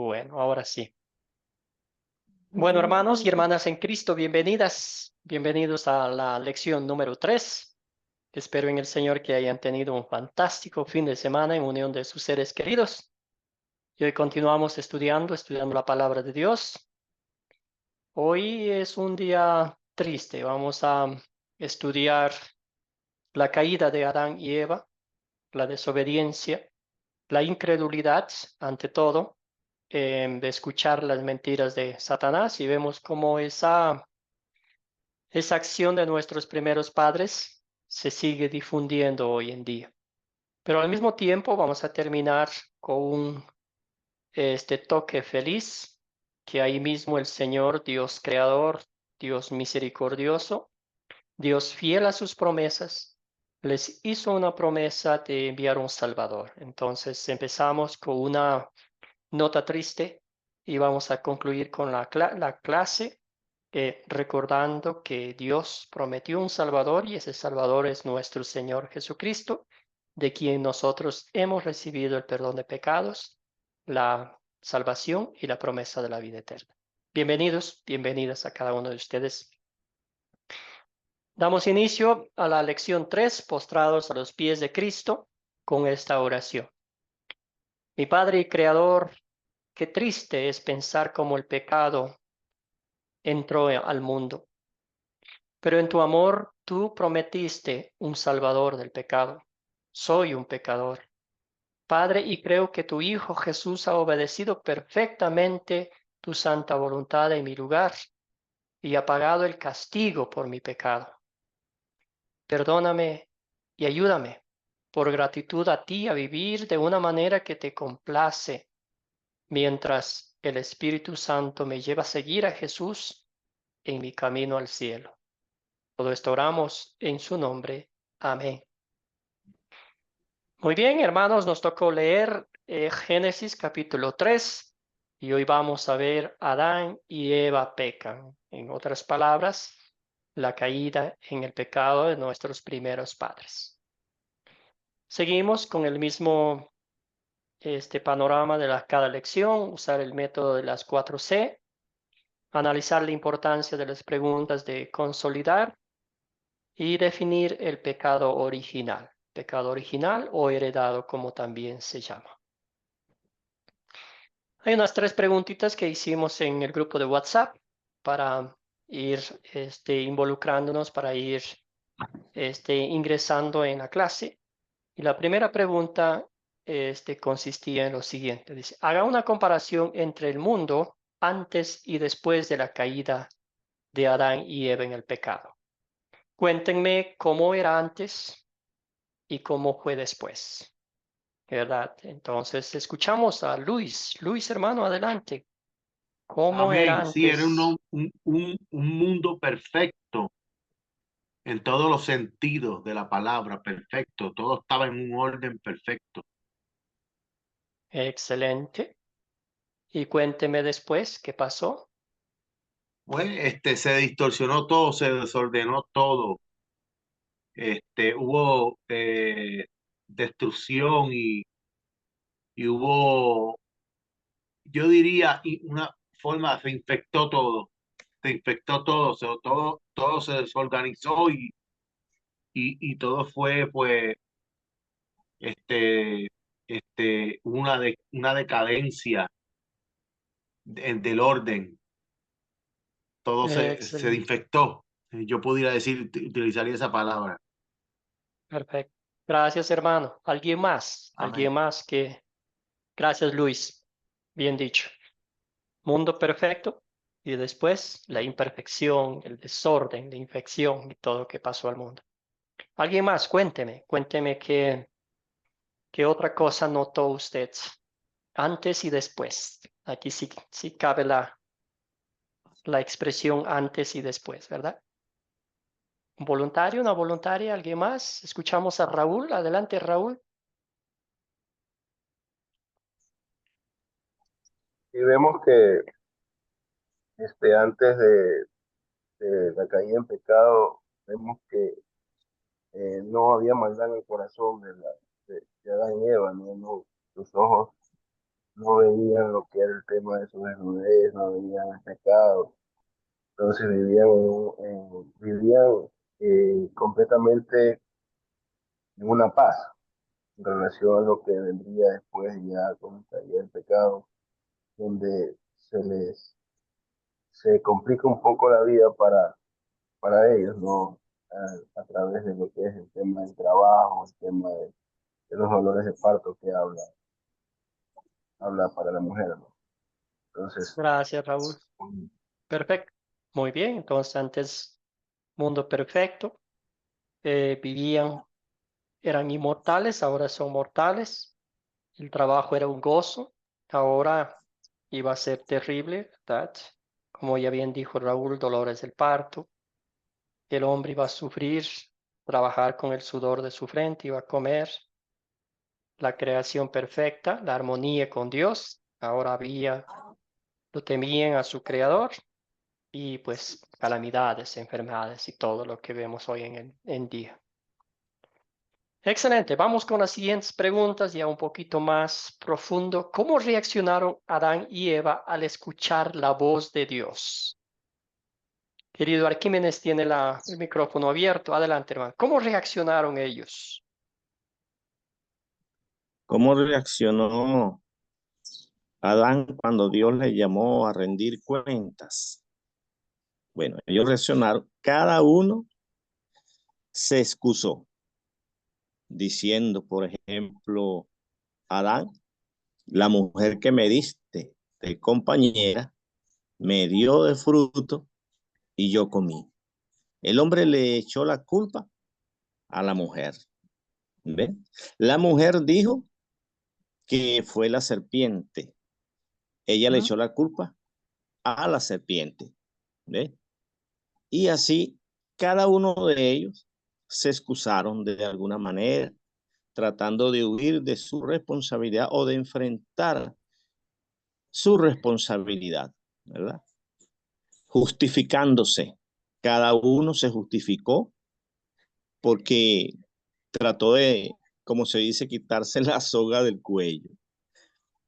Bueno, ahora sí. Bueno, hermanos y hermanas en Cristo, bienvenidos a la lección número 3. Espero en el Señor que hayan tenido un fantástico fin de semana en unión de sus seres queridos. Y hoy continuamos estudiando la palabra de Dios. Hoy es un día triste. Vamos a estudiar la caída de Adán y Eva, la desobediencia, la incredulidad ante todo, de escuchar las mentiras de Satanás, y vemos cómo esa acción de nuestros primeros padres se sigue difundiendo hoy en día. Pero al mismo tiempo vamos a terminar con este toque feliz, que ahí mismo el Señor, Dios creador, Dios misericordioso, Dios fiel a sus promesas, les hizo una promesa de enviar un Salvador. Entonces empezamos con una nota triste y vamos a concluir con la clase, recordando que Dios prometió un Salvador y ese Salvador es nuestro Señor Jesucristo, de quien nosotros hemos recibido el perdón de pecados, la salvación y la promesa de la vida eterna. Bienvenidos, bienvenidas a cada uno de ustedes. Damos inicio a la lección 3, postrados a los pies de Cristo, con esta oración. Mi Padre y Creador, qué triste es pensar cómo el pecado entró al mundo. Pero en tu amor tú prometiste un salvador del pecado. Soy un pecador, Padre, y creo que tu Hijo Jesús ha obedecido perfectamente tu santa voluntad en mi lugar y ha pagado el castigo por mi pecado. Perdóname y ayúdame, por gratitud a ti, a vivir de una manera que te complace, mientras el Espíritu Santo me lleva a seguir a Jesús en mi camino al cielo. Todo esto oramos en su nombre. Amén. Muy bien, hermanos, nos tocó leer Génesis capítulo 3 y hoy vamos a ver Adán y Eva pecan. En otras palabras, la caída en el pecado de nuestros primeros padres. Seguimos con el mismo panorama de cada lección, usar el método de las 4C, analizar la importancia de las preguntas de consolidar y definir el pecado original o heredado, como también se llama. Hay unas 3 preguntitas que hicimos en el grupo de WhatsApp para ir involucrándonos, para ir ingresando en la clase. Y la primera pregunta consistía en lo siguiente. Dice, haga una comparación entre el mundo antes y después de la caída de Adán y Eva en el pecado. Cuéntenme cómo era antes y cómo fue después, ¿verdad? Entonces escuchamos a Luis. Luis, hermano, adelante. ¿Cómo era Amén. Sí, era antes? un mundo perfecto en todos los sentidos de la palabra, perfecto. Todo estaba en un orden perfecto. Excelente. Y cuénteme después qué pasó. Pues se distorsionó todo, se desordenó todo. Hubo destrucción y hubo, yo diría, una forma, se infectó todo, todo se desorganizó y todo fue, pues, este, una decadencia del orden, todo se Excelente. infectó. Yo pudiera decir, utilizaría esa palabra. Perfecto. Gracias, hermano. ¿Alguien más? Amén. ¿Alguien más que... Gracias, Luis. Bien dicho. Mundo perfecto y después la imperfección, el desorden, la infección y todo lo que pasó al mundo. ¿Alguien más? Cuénteme qué otra cosa notó usted antes y después. Aquí sí cabe la expresión antes y después, ¿verdad? ¿Un voluntario, una voluntaria, alguien más? Escuchamos a Raúl. Adelante, Raúl. Y vemos que antes de la caída en pecado, vemos que no había maldad en el corazón de Adán y Eva, ¿no? Los ojos no veían lo que era el tema de su desnudez, no veían el pecado. Entonces vivían completamente en una paz en relación a lo que vendría después ya con el pecado, donde se complica un poco la vida para ellos, ¿no? A través de lo que es el tema del trabajo, el tema de los dolores de parto que habla para la mujer, ¿no? Entonces, Gracias, Raúl. Perfecto. Muy bien. Entonces, antes, mundo perfecto. Vivían, eran inmortales, ahora son mortales. El trabajo era un gozo, ahora iba a ser terrible, ¿verdad? Como ya bien dijo Raúl, dolores del parto. El hombre iba a sufrir, trabajar con el sudor de su frente, iba a comer. La creación perfecta, la armonía con Dios. Ahora lo temían a su creador y pues calamidades, enfermedades y todo lo que vemos hoy en día. Excelente, vamos con las siguientes preguntas ya un poquito más profundo. ¿Cómo reaccionaron Adán y Eva al escuchar la voz de Dios? Querido Arquímedes tiene el micrófono abierto. Adelante, hermano. ¿Cómo reaccionaron ellos? ¿Cómo reaccionó Adán cuando Dios le llamó a rendir cuentas? Bueno, ellos reaccionaron, cada uno se excusó, diciendo, por ejemplo, Adán, la mujer que me diste de compañera, me dio de fruto y yo comí. El hombre le echó la culpa a la mujer. ¿Ve? La mujer dijo que fue la serpiente. Ella le echó la culpa a la serpiente. ¿Ve? Y así cada uno de ellos se excusaron de alguna manera, tratando de huir de su responsabilidad o de enfrentar su responsabilidad, ¿verdad? Justificándose. Cada uno se justificó porque trató de, como se dice, quitarse la soga del cuello.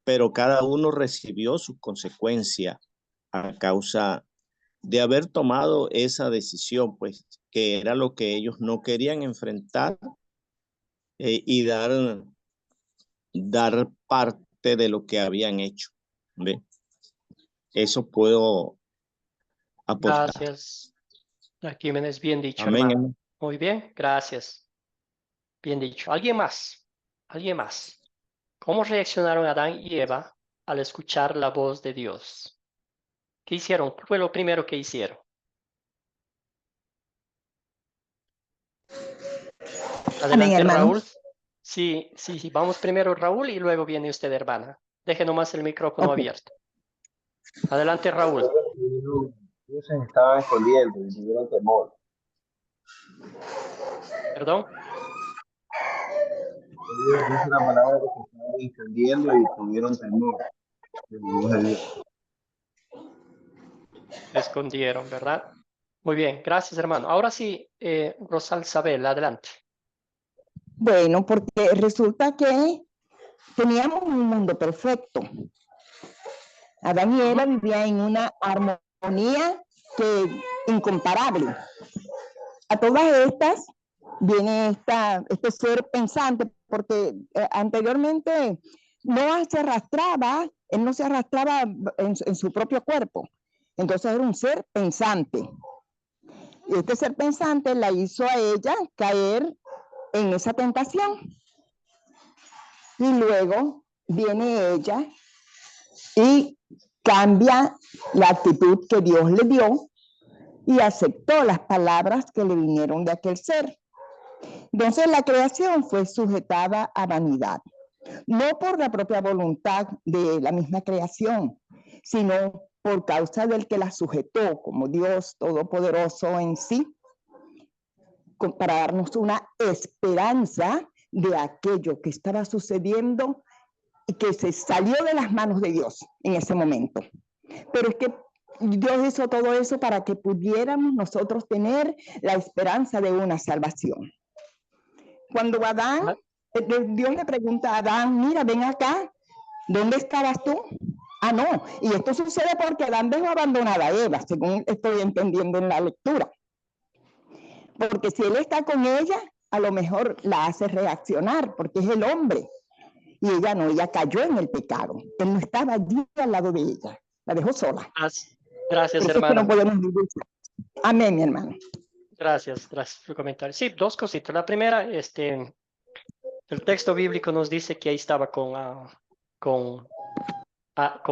Pero cada uno recibió sus consecuencias a causa de haber tomado esa decisión, pues que era lo que ellos no querían enfrentar y dar parte de lo que habían hecho. ¿Ve? Eso puedo aportar. Gracias. Arquímedes, bien dicho, Amén. hermano. Muy bien, gracias. Bien dicho. ¿Alguien más? ¿Alguien más? ¿Cómo reaccionaron Adán y Eva al escuchar la voz de Dios? ¿Qué hicieron? ¿Qué fue lo primero que hicieron? Amén, Adelante, hermano. Raúl. Sí. Vamos primero Raúl y luego viene usted, hermana. Deje nomás el micrófono Ok. abierto. Adelante, Raúl. ellos se estaban escondiendo y tuvieron temor. ¿Perdón? Ellos dice la palabra que se estaban escondiendo y tuvieron temor de la voz de Dios. Se escondieron, ¿verdad? Muy bien, gracias, hermano. Ahora sí, Rosal Sabel, adelante. Bueno, porque resulta que teníamos un mundo perfecto. Adán y Eva vivían en una armonía incomparable. A todas estas viene este ser pensante, porque anteriormente él no se arrastraba en su propio cuerpo. Entonces era un ser pensante. Y este ser pensante la hizo a ella caer en esa tentación. Y luego viene ella y cambia la actitud que Dios le dio y aceptó las palabras que le vinieron de aquel ser. Entonces la creación fue sujetada a vanidad, no por la propia voluntad de la misma creación, sino por causa del que la sujetó como Dios todopoderoso en sí, para darnos una esperanza de aquello que estaba sucediendo y que se salió de las manos de Dios en ese momento. Pero es que Dios hizo todo eso para que pudiéramos nosotros tener la esperanza de una salvación. Cuando Dios le pregunta a Adán, mira, ven acá, ¿dónde estabas tú? Ah, no, y esto sucede porque Adán dejó abandonada a Eva, según estoy entendiendo en la lectura. Porque si él está con ella, a lo mejor la hace reaccionar, porque es el hombre. Y ella no, ella cayó en el pecado. Él no estaba allí al lado de ella, la dejó sola. Gracias, Por eso es que no hermana. podemos vivir. Amén, mi hermano. Gracias por el comentario. Sí, dos cositas. La primera, el texto bíblico nos dice que ahí estaba con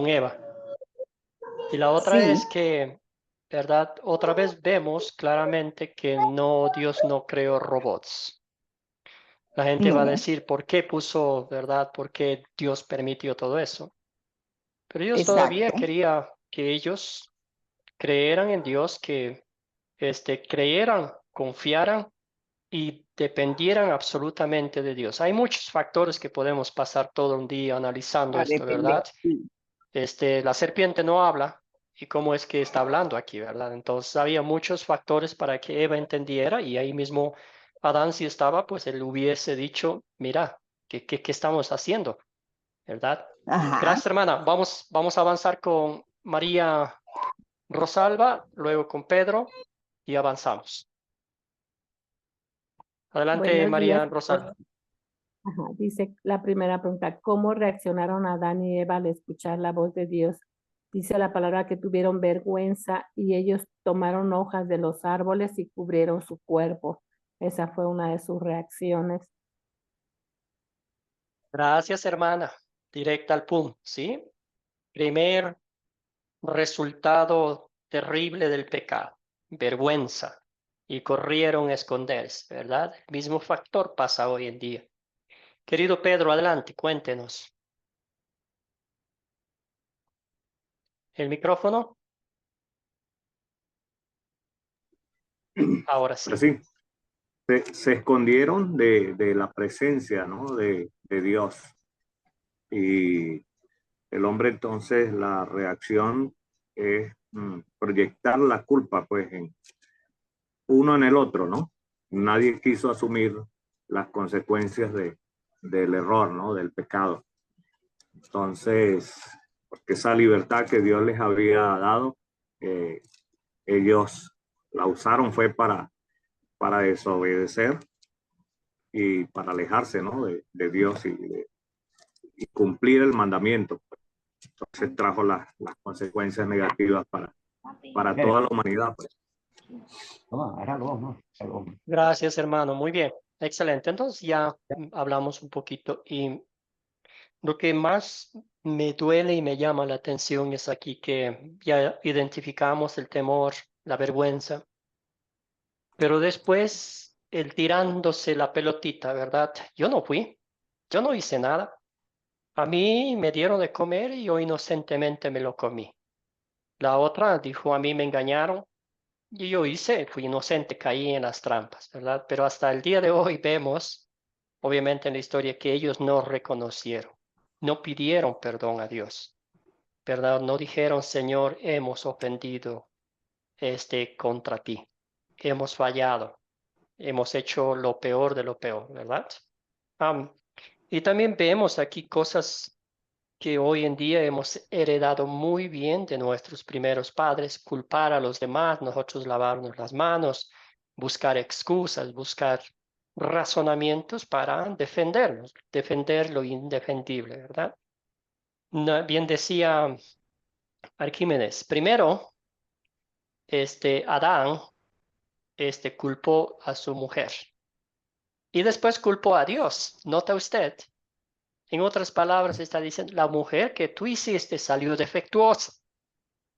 Eva. Y la otra Sí, es que, ¿verdad? Otra vez vemos claramente que Dios no creó robots. La gente va a no, decir, ¿por qué puso, verdad? ¿Por qué Dios permitió todo eso? Pero Dios todavía exacto. quería que ellos creyeran en Dios, que creyeran, confiaran y dependieran absolutamente de Dios. Hay muchos factores que podemos pasar todo un día analizando A esto, depender, ¿verdad? sí. La serpiente no habla y cómo es que está hablando aquí, ¿verdad? Entonces había muchos factores para que Eva entendiera y ahí mismo Adán si estaba, pues él hubiese dicho, mira, ¿qué estamos haciendo? ¿Verdad? Ajá. Gracias, hermana. Vamos a avanzar con María Rosalba, luego con Pedro y avanzamos. Adelante, Buenos días María a Rosalba. todos. Ajá, dice la primera pregunta, ¿cómo reaccionaron Adán y Eva al escuchar la voz de Dios? Dice la palabra que tuvieron vergüenza y ellos tomaron hojas de los árboles y cubrieron su cuerpo. Esa fue una de sus reacciones. Gracias, hermana. Directa al punto, ¿sí? Primer resultado terrible del pecado, vergüenza, y corrieron a esconderse, ¿verdad? El mismo factor pasa hoy en día. Querido Pedro, adelante, cuéntenos. ¿El micrófono? Ahora sí. Pero sí, se escondieron de la presencia, ¿no? de Dios. Y el hombre entonces la reacción es proyectar la culpa pues en uno en el otro, ¿no? Nadie quiso asumir las consecuencias del error, ¿no? Del pecado. Entonces, porque esa libertad que Dios les había dado, ellos la usaron fue para desobedecer y para alejarse, ¿no? de Dios y cumplir el mandamiento. Entonces trajo las consecuencias negativas para toda la humanidad. Pues. Gracias, hermano. Muy bien. Excelente. Entonces ya hablamos un poquito y lo que más me duele y me llama la atención es aquí que ya identificamos el temor, la vergüenza, pero después el tirándose la pelotita, ¿verdad? Yo no fui, yo no hice nada. A mí me dieron de comer y yo inocentemente me lo comí. La otra dijo, a mí me engañaron y yo hice, fui inocente, caí en las trampas, ¿verdad? Pero hasta el día de hoy vemos, obviamente en la historia, que ellos no reconocieron, no pidieron perdón a Dios, ¿verdad? No dijeron, Señor, hemos ofendido contra ti, hemos fallado, hemos hecho lo peor de lo peor, ¿verdad? Y también vemos aquí cosas que hoy en día hemos heredado muy bien de nuestros primeros padres, culpar a los demás, nosotros lavarnos las manos, buscar excusas, buscar razonamientos para defendernos, defender lo indefendible, ¿verdad? Bien decía Arquímedes, primero, Adán, culpó a su mujer y después culpó a Dios. ¿Nota usted? En otras palabras, está diciendo, la mujer que tú hiciste salió defectuosa.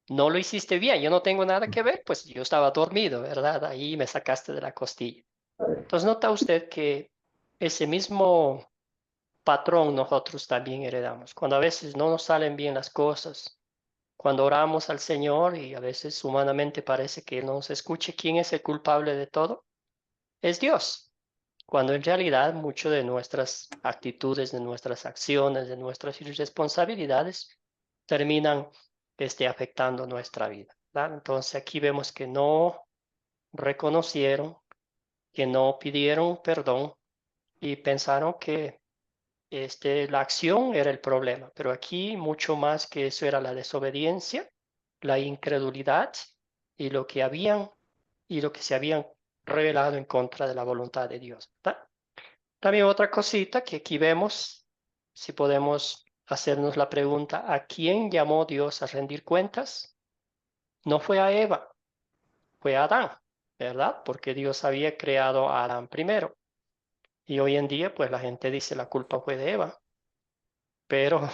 No lo hiciste bien, yo no tengo nada que ver, pues yo estaba dormido, ¿verdad? Ahí me sacaste de la costilla. Entonces, nota usted que ese mismo patrón nosotros también heredamos. Cuando a veces no nos salen bien las cosas, cuando oramos al Señor y a veces humanamente parece que Él no nos escuche, ¿quién es el culpable de todo? Es Dios. Cuando en realidad mucho de nuestras actitudes, de nuestras acciones, de nuestras irresponsabilidades terminan afectando nuestra vida, ¿verdad? Entonces aquí vemos que no reconocieron, que no pidieron perdón y pensaron que la acción era el problema, pero aquí mucho más que eso era la desobediencia, la incredulidad y lo que se habían revelado en contra de la voluntad de Dios, ¿verdad? También otra cosita que aquí vemos, si podemos hacernos la pregunta, ¿a quién llamó Dios a rendir cuentas? No fue a Eva, fue a Adán, ¿verdad? Porque Dios había creado a Adán primero. Y hoy en día, pues la gente dice la culpa fue de Eva. Pero,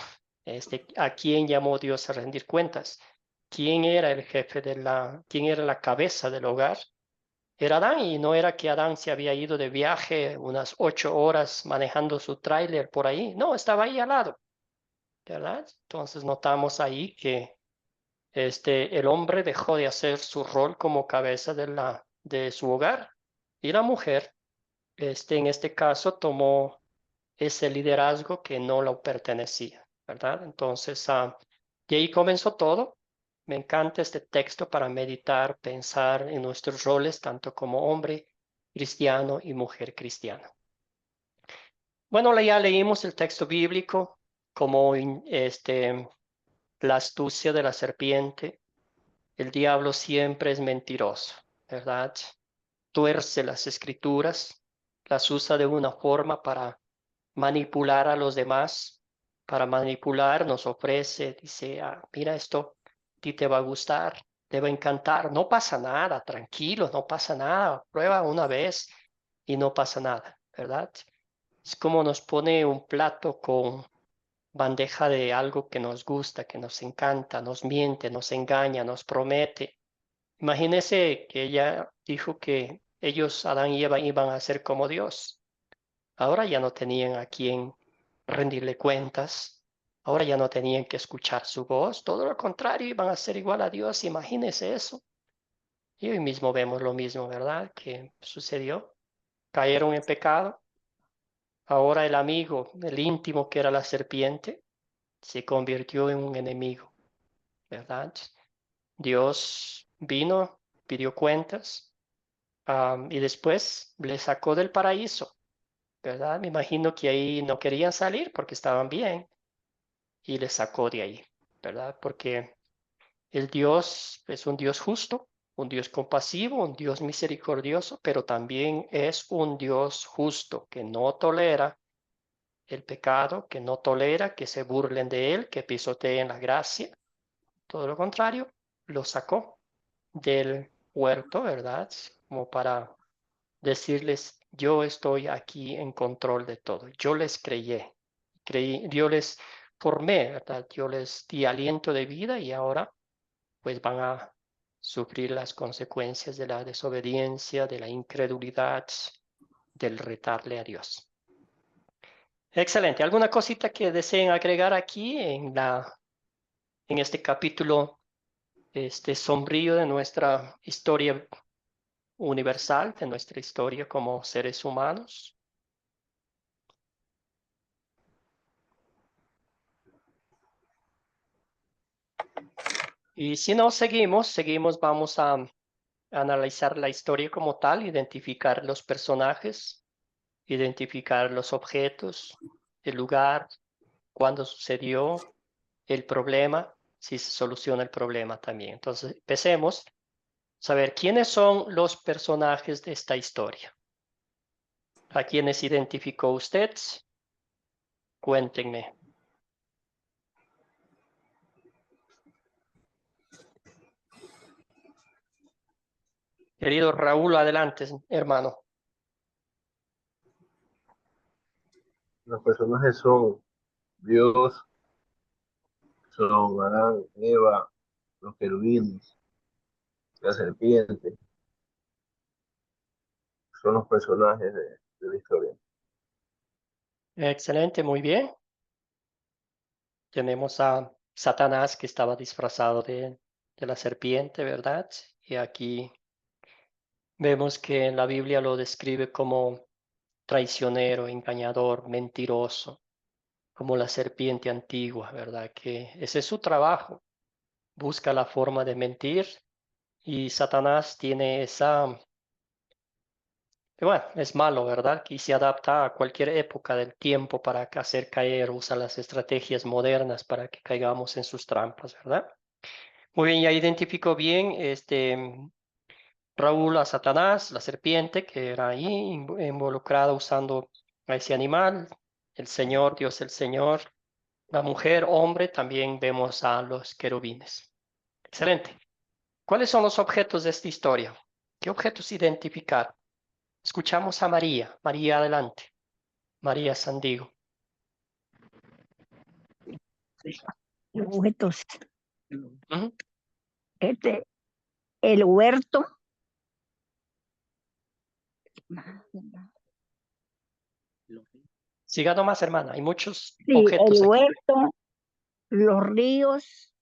¿a quién llamó Dios a rendir cuentas? ¿Quién era el jefe quién era la cabeza del hogar? Era Adán, y no era que Adán se había ido de viaje unas 8 horas manejando su tráiler por ahí. No, estaba ahí al lado, ¿verdad? Entonces notamos ahí que el hombre dejó de hacer su rol como cabeza de su hogar, y la mujer, en este caso, tomó ese liderazgo que no lo pertenecía, ¿verdad? Entonces, y ahí comenzó todo. Me encanta este texto para meditar, pensar en nuestros roles, tanto como hombre cristiano y mujer cristiana. Bueno, ya leímos el texto bíblico como la astucia de la serpiente. El diablo siempre es mentiroso, ¿verdad? Tuerce las escrituras, las usa de una forma para manipular a los demás, para manipular, nos ofrece, dice, mira esto, a ti te va a gustar, te va a encantar, no pasa nada, tranquilo, no pasa nada, prueba una vez y no pasa nada, ¿verdad? Es como nos pone un plato con bandeja de algo que nos gusta, que nos encanta, nos miente, nos engaña, nos promete. Imagínese que ella dijo que ellos, Adán y Eva, iban a ser como Dios. Ahora ya no tenían a quien rendirle cuentas. Ahora ya no tenían que escuchar su voz. Todo lo contrario, iban a ser igual a Dios. Imagínese eso. Y hoy mismo vemos lo mismo, ¿verdad? Que sucedió. Cayeron en pecado. Ahora el amigo, el íntimo que era la serpiente, se convirtió en un enemigo, ¿verdad? Dios vino, pidió cuentas, y después le sacó del paraíso, ¿verdad? Me imagino que ahí no querían salir porque estaban bien, y le sacó de ahí, ¿verdad? Porque el Dios es un Dios justo, un Dios compasivo, un Dios misericordioso, pero también es un Dios justo que no tolera el pecado, que no tolera que se burlen de él, que pisoteen la gracia. Todo lo contrario, lo sacó del huerto, ¿verdad? Como para decirles, yo estoy aquí en control de todo. Yo les creí, yo les formé, ¿verdad? Yo les di aliento de vida, y ahora pues van a sufrir las consecuencias de la desobediencia, de la incredulidad, del retarle a Dios. Excelente. ¿Alguna cosita que deseen agregar aquí en este capítulo sombrío de nuestra historia universal, de nuestra historia como seres humanos? Y si no, seguimos, vamos a analizar la historia como tal, identificar los personajes, identificar los objetos, el lugar, cuándo sucedió, el problema, si se soluciona el problema también. Entonces, empecemos a saber quiénes son los personajes de esta historia. ¿A quiénes identificó usted? Cuéntenme. Querido Raúl, adelante, hermano. Los personajes son Dios, son Adán, Eva, los querubines, la serpiente, son los personajes de la historia. Excelente, muy bien. Tenemos a Satanás, que estaba disfrazado de la serpiente, ¿verdad? Y aquí vemos que la Biblia lo describe como traicionero, engañador, mentiroso, como la serpiente antigua, ¿verdad? Que ese es su trabajo. Busca la forma de mentir, y Satanás tiene bueno, es malo, ¿verdad? Que se adapta a cualquier época del tiempo para hacer caer, usa las estrategias modernas para que caigamos en sus trampas, ¿verdad? Muy bien, ya identificó bien Raúl a Satanás, la serpiente que era ahí involucrada usando a ese animal, el Señor, Dios el Señor, la mujer, hombre, también vemos a los querubines. Excelente. ¿Cuáles son los objetos de esta historia? ¿Qué objetos identificar? Escuchamos a María. María, adelante. María Sandigo. Los huertos. Ujú. El huerto. Siga nomás, hermana. Hay muchos Sí, objetos el aquí. huerto, los ríos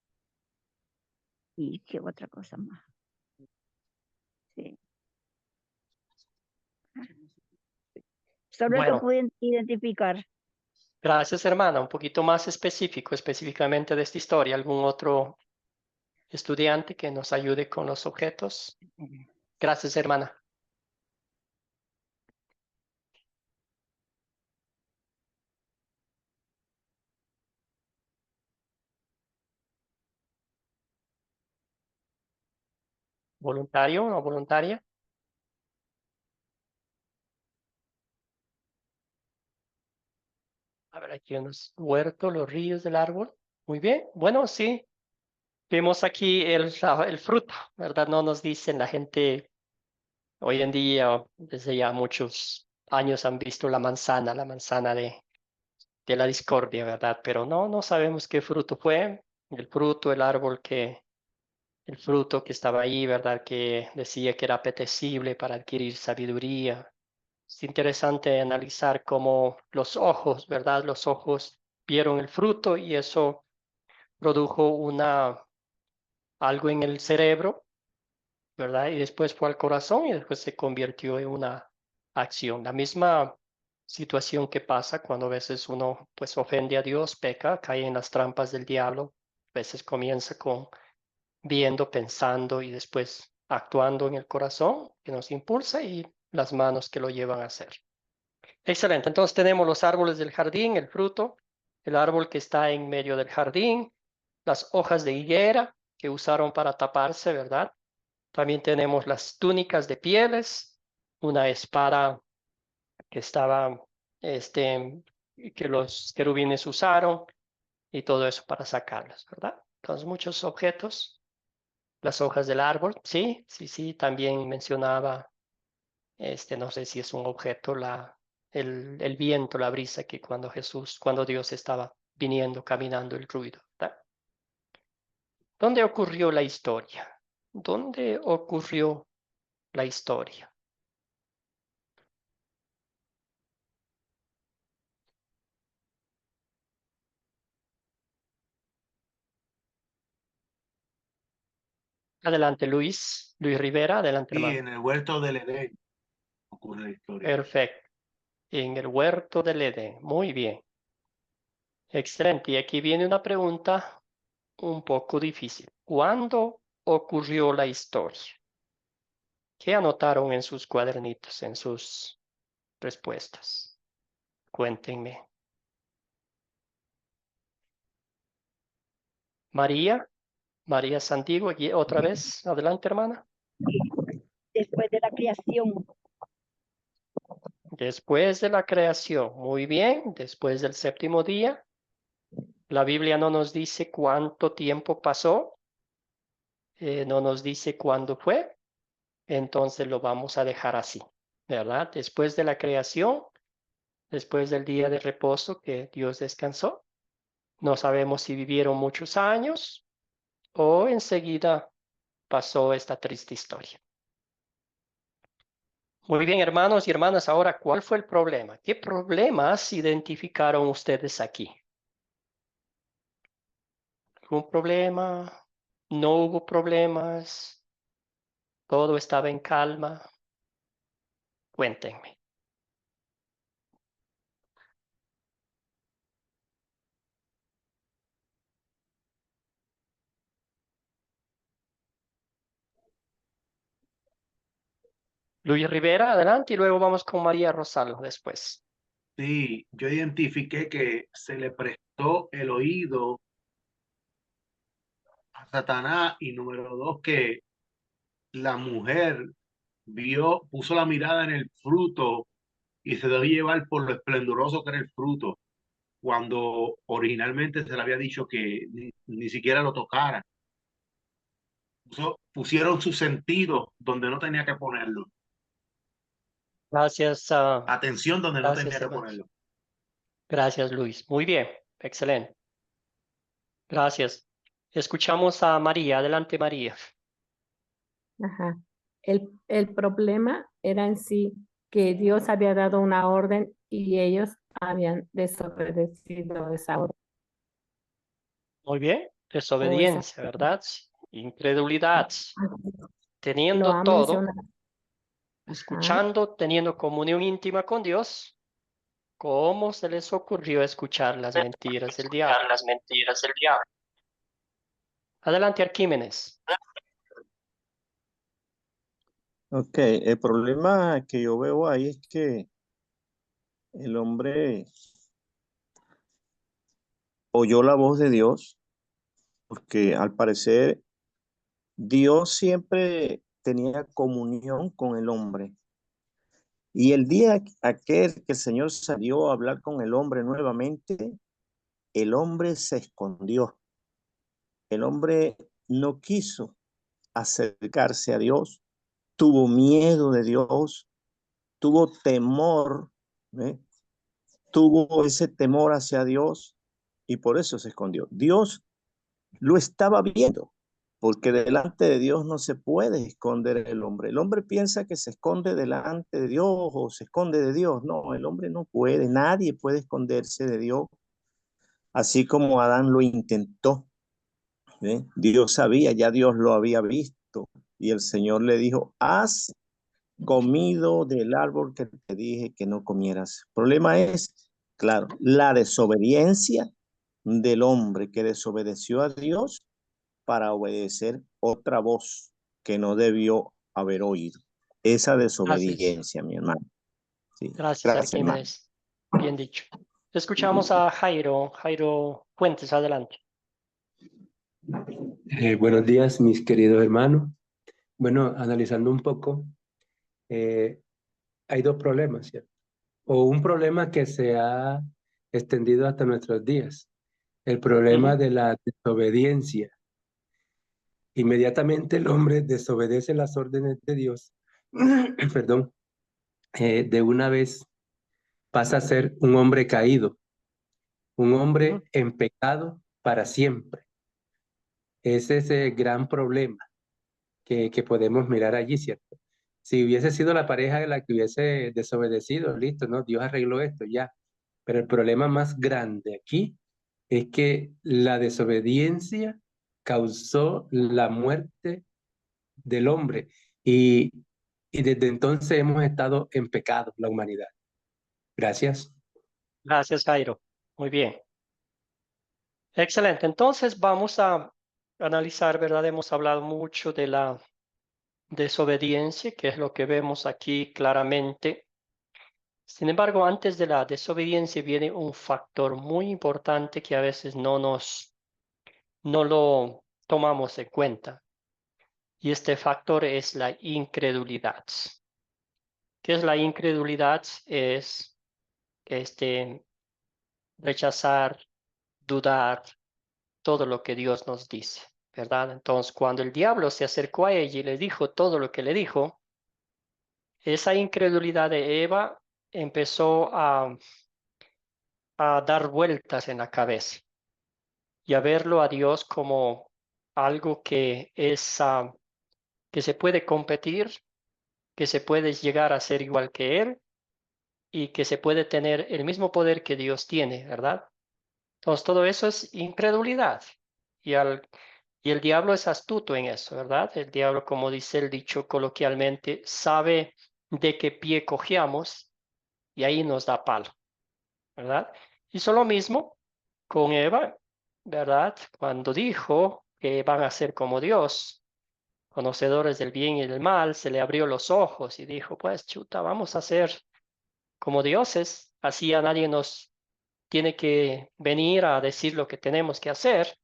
y qué otra cosa más. Sí. Solo eso Bueno, pueden identificar. gracias, hermana. Un poquito más específico, específicamente de esta historia. ¿Algún otro estudiante que nos ayude con los objetos? Gracias, hermana. ¿Voluntario o voluntaria? A ver, aquí unos huertos, los ríos del árbol. Muy bien. Bueno, sí. Vemos aquí el fruto, ¿verdad? No nos dicen la gente hoy en día, desde ya muchos años han visto la manzana de la discordia, ¿verdad? Pero no sabemos qué fruto fue. El fruto, el fruto que estaba ahí, ¿verdad? Que decía que era apetecible para adquirir sabiduría. Es interesante analizar cómo los ojos, ¿verdad? Los ojos vieron el fruto y eso produjo algo en el cerebro, ¿verdad? Y después fue al corazón y después se convirtió en una acción. La misma situación que pasa cuando a veces uno pues ofende a Dios, peca, cae en las trampas del diablo. A veces comienza con viendo, pensando y después actuando en el corazón que nos impulsa y las manos que lo llevan a hacer. Excelente. Entonces tenemos los árboles del jardín, el fruto, el árbol que está en medio del jardín, las hojas de higuera que usaron para taparse, ¿verdad? También tenemos las túnicas de pieles, una espada que estaba, que los querubines usaron y todo eso para sacarlas, ¿verdad? Entonces muchos objetos, las hojas del árbol, sí, también mencionaba, no sé si es un objeto, el viento, la brisa que cuando Dios estaba viniendo, caminando, el ruido, ¿verdad? ¿Dónde ocurrió la historia? ¿Dónde ocurrió la historia? Adelante, Luis. Luis Rivera, adelante, Y hermano. en el huerto del Edén ocurre la historia. Perfecto. En el huerto del Edén. Muy bien. Excelente. Y aquí viene una pregunta un poco difícil. ¿Cuándo ocurrió la historia? ¿Qué anotaron en sus cuadernitos, en sus respuestas? Cuéntenme. María, María Santiago, aquí otra vez. Adelante, hermana. Después de la creación. Después de la creación. Muy bien. Después del séptimo día. La Biblia no nos dice cuánto tiempo pasó. No nos dice cuándo fue. Entonces lo vamos a dejar así, ¿verdad? Después de la creación, después del día de reposo que Dios descansó. No sabemos si vivieron muchos años o enseguida pasó esta triste historia. Muy bien, hermanos y hermanas, ahora, ¿cuál fue el problema? ¿Qué problemas identificaron ustedes aquí? ¿Algún problema? ¿No hubo problemas? ¿Todo estaba en calma? Cuéntenme. Luis Rivera, adelante, y luego vamos con María Rosalvo después. Sí, yo identifiqué que se le prestó el oído a Satanás y número dos, que la mujer puso la mirada en el fruto y se dejó llevar por lo esplendoroso que era el fruto, cuando originalmente se le había dicho que ni siquiera lo tocara. Pusieron sus sentidos donde no tenía que ponerlo. Gracias, Atención donde no gracias, tenía que hermanos. ponerlo. Gracias, Luis. Muy bien, excelente. Gracias. Escuchamos a María. Adelante, María. Ajá. El problema era en sí que Dios había dado una orden y ellos habían desobedecido esa orden. Muy bien. o esa- Desobediencia, ¿verdad? Incredulidad. Lo Teniendo ha todo, mencionado. Ajá. escuchando, teniendo comunión íntima con Dios, ¿cómo se les ocurrió escuchar las mentiras del diablo? Las mentiras del diablo. Adelante, Arquímedes. Ok, el problema que yo veo ahí es que el hombre oyó la voz de Dios, porque al parecer Dios siempre tenía comunión con el hombre. Y el día aquel que el Señor salió a hablar con el hombre nuevamente, el hombre se escondió. El hombre no quiso acercarse a Dios, tuvo miedo de Dios, tuvo temor, ¿eh? Tuvo ese temor hacia Dios y por eso se escondió. Dios lo estaba viendo, porque delante de Dios no se puede esconder el hombre. El hombre piensa que se esconde delante de Dios o se esconde de Dios. No, el hombre no puede, nadie puede esconderse de Dios, así como Adán lo intentó. Dios sabía, ya Dios lo había visto y el Señor le dijo, has comido del árbol que te dije que no comieras. El problema es, claro, la desobediencia del hombre que desobedeció a Dios para obedecer otra voz que no debió haber oído. Esa Gracias. desobediencia, mi hermano. Sí. Gracias, Hermano. Arquímedes. Bien dicho. Escuchamos a Jairo. Jairo Fuentes, adelante. Buenos días, mis queridos hermanos. Bueno, analizando un poco, hay dos problemas, ¿cierto? O un problema que se ha extendido hasta nuestros días, el problema de la desobediencia. Inmediatamente el hombre desobedece las órdenes de Dios, perdón, de una vez pasa a ser un hombre caído, un hombre en pecado para siempre. Ese es el gran problema que podemos mirar allí, ¿cierto? Si hubiese sido la pareja de la que hubiese desobedecido, listo, ¿no? Dios arregló esto, ya. Pero el problema más grande aquí es que la desobediencia causó la muerte del hombre y desde entonces hemos estado en pecado, la humanidad. Gracias. Gracias, Jairo. Muy bien. Excelente. Entonces vamos a analizar, ¿verdad? Hemos hablado mucho de la desobediencia, que es lo que vemos aquí claramente. Sin embargo, antes de la desobediencia viene un factor muy importante que a veces no lo tomamos en cuenta. Y este factor es la incredulidad. ¿Qué es la incredulidad? Es rechazar, dudar todo lo que Dios nos dice, ¿verdad? Entonces, cuando el diablo se acercó a ella y le dijo todo lo que le dijo, esa incredulidad de Eva empezó a dar vueltas en la cabeza y a verlo a Dios como algo que es que se puede competir, que se puede llegar a ser igual que Él y que se puede tener el mismo poder que Dios tiene, ¿verdad? Entonces, todo eso es incredulidad. Y el diablo es astuto en eso, ¿verdad? El diablo, como dice el dicho coloquialmente, sabe de qué pie cojeamos y ahí nos da palo, ¿verdad? Hizo lo mismo con Eva, ¿verdad? Cuando dijo que van a ser como Dios, conocedores del bien y del mal, se le abrió los ojos y dijo, pues chuta, vamos a ser como dioses, así a nadie nos tiene que venir a decir lo que tenemos que hacer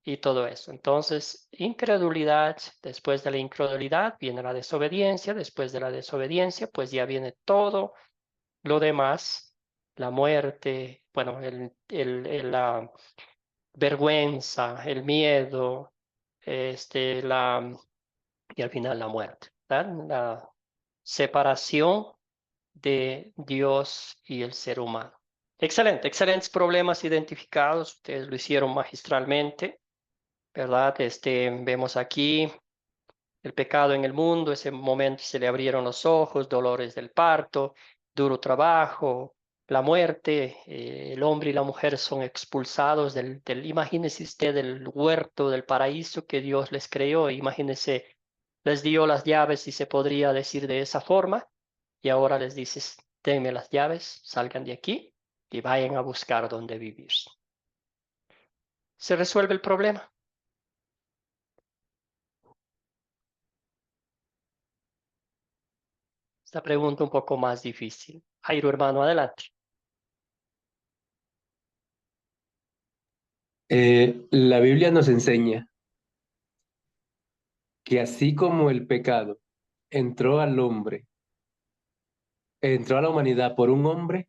y todo eso. Entonces, incredulidad, después de la incredulidad viene la desobediencia, después de la desobediencia, pues ya viene todo lo demás, la muerte, bueno, la vergüenza, el miedo, y al final la muerte, ¿verdad? La separación de Dios y el ser humano. Excelente, excelentes problemas identificados, ustedes lo hicieron magistralmente, ¿verdad? Vemos aquí el pecado en el mundo, ese momento se le abrieron los ojos, dolores del parto, duro trabajo, la muerte, el hombre y la mujer son expulsados imagínese usted, del huerto, del paraíso que Dios les creó, imagínese, les dio las llaves, si se podría decir de esa forma, y ahora les dices, denme las llaves, salgan de aquí y vayan a buscar dónde vivir. ¿Se resuelve el problema? Esta pregunta un poco más difícil. Jairo, hermano, adelante. La Biblia nos enseña que así como el pecado entró al hombre, entró a la humanidad por un hombre,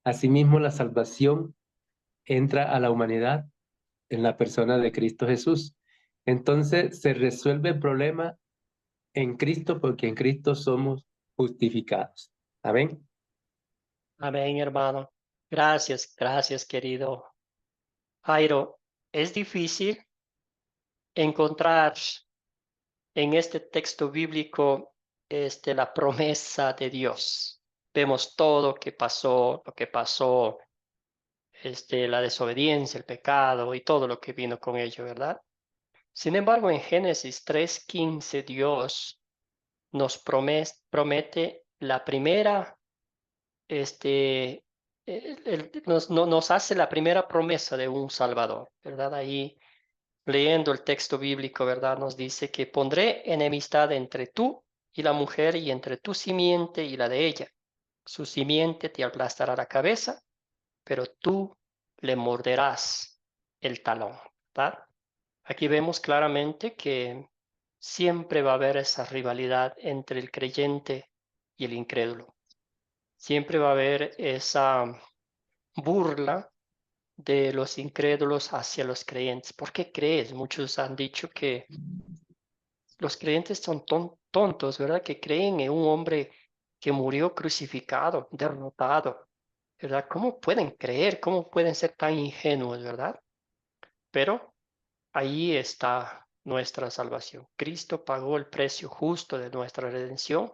asimismo la salvación entra a la humanidad en la persona de Cristo Jesús. Entonces se resuelve el problema en Cristo porque en Cristo somos justificados. Amén. Amén, hermano. Gracias, gracias, querido Jairo. Es difícil encontrar en este texto bíblico la promesa de Dios. Vemos todo lo que pasó, la desobediencia, el pecado y todo lo que vino con ello, ¿verdad? Sin embargo, en Génesis 3:15, Dios nos promete la primera, nos hace la primera promesa de un Salvador, ¿verdad? Ahí leyendo el texto bíblico, ¿verdad? Nos dice que pondré enemistad entre tú y la mujer y entre tu simiente y la de ella. Su simiente te aplastará la cabeza, pero tú le morderás el talón, ¿verdad? Aquí vemos claramente que siempre va a haber esa rivalidad entre el creyente y el incrédulo. Siempre va a haber esa burla de los incrédulos hacia los creyentes. ¿Por qué crees? Muchos han dicho que los creyentes son tontos, ¿verdad? Que creen en un hombre que murió crucificado, derrotado, ¿verdad? ¿Cómo pueden creer? ¿Cómo pueden ser tan ingenuos, verdad? Pero ahí está nuestra salvación. Cristo pagó el precio justo de nuestra redención,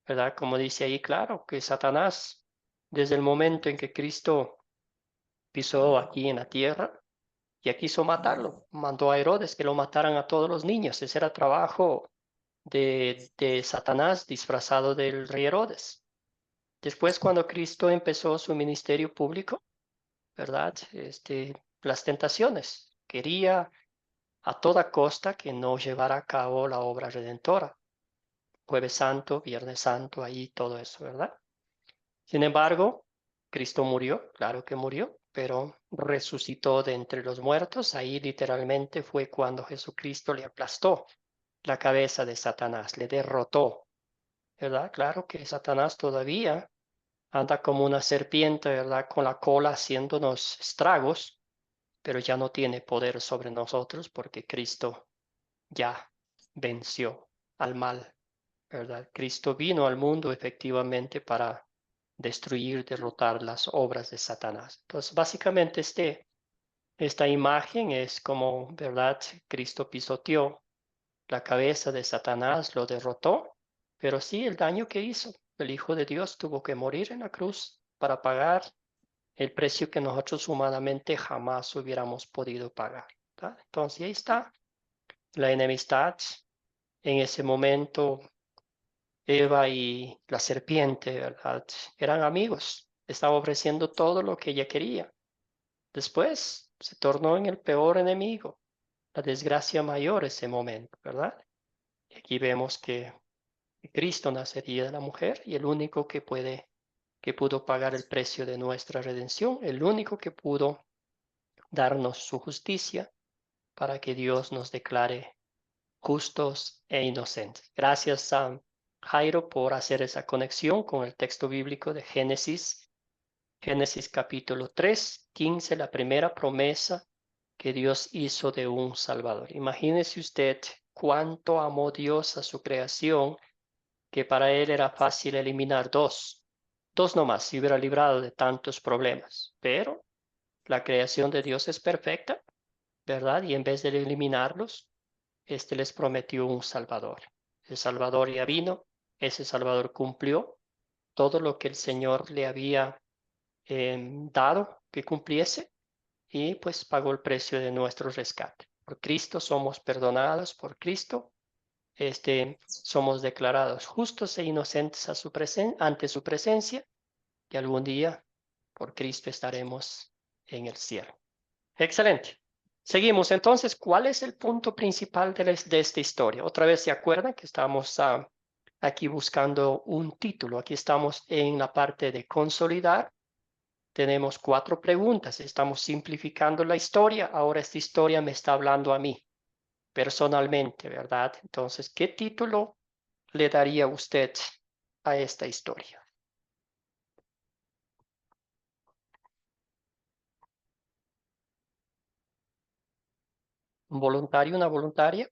¿verdad? Como dice ahí, claro, que Satanás, desde el momento en que Cristo pisó aquí en la tierra, y quiso matarlo, mandó a Herodes que lo mataran a todos los niños. Ese era trabajo de Satanás disfrazado del rey Herodes. Después, cuando Cristo empezó su ministerio público, ¿verdad? Las tentaciones. Quería a toda costa que no llevara a cabo la obra redentora. Jueves Santo, Viernes Santo, ahí todo eso, ¿verdad? Sin embargo, Cristo murió, claro que murió, pero resucitó de entre los muertos. Ahí literalmente fue cuando Jesucristo le aplastó la cabeza de Satanás, le derrotó, ¿verdad? Claro que Satanás todavía anda como una serpiente, ¿verdad? Con la cola haciéndonos estragos, pero ya no tiene poder sobre nosotros porque Cristo ya venció al mal, ¿verdad? Cristo vino al mundo efectivamente para destruir, derrotar las obras de Satanás. Entonces, básicamente esta imagen es como, ¿verdad? Cristo pisoteó la cabeza de Satanás, lo derrotó, pero sí el daño que hizo. El Hijo de Dios tuvo que morir en la cruz para pagar el precio que nosotros humanamente jamás hubiéramos podido pagar, ¿verdad? Entonces ahí está la enemistad. En ese momento, Eva y la serpiente, ¿verdad? Eran amigos. Estaba ofreciendo todo lo que ella quería. Después se tornó en el peor enemigo, la desgracia mayor ese momento, ¿verdad? Aquí vemos que Cristo nacería de la mujer y el único que pudo pagar el precio de nuestra redención, el único que pudo darnos su justicia para que Dios nos declare justos e inocentes. Gracias a Jairo por hacer esa conexión con el texto bíblico de Génesis. Génesis capítulo 3, 15, la primera promesa que Dios hizo de un Salvador. Imagínese usted cuánto amó Dios a su creación, que para él era fácil eliminar dos nomás, si hubiera librado de tantos problemas. Pero la creación de Dios es perfecta, ¿verdad? Y en vez de eliminarlos, les prometió un Salvador. El Salvador ya vino, ese Salvador cumplió todo lo que el Señor le había dado que cumpliese y pues pagó el precio de nuestro rescate. Por Cristo somos perdonados, por Cristo somos declarados justos e inocentes ante su presencia y algún día por Cristo estaremos en el cielo. Excelente. Seguimos entonces. ¿Cuál es el punto principal de esta historia? Otra vez se acuerdan que estamos aquí buscando un título. Aquí estamos en la parte de consolidar. Tenemos 4 preguntas. Estamos simplificando la historia. Ahora esta historia me está hablando a mí personalmente, ¿verdad? Entonces, ¿qué título le daría usted a esta historia? ¿Un voluntario, una voluntaria?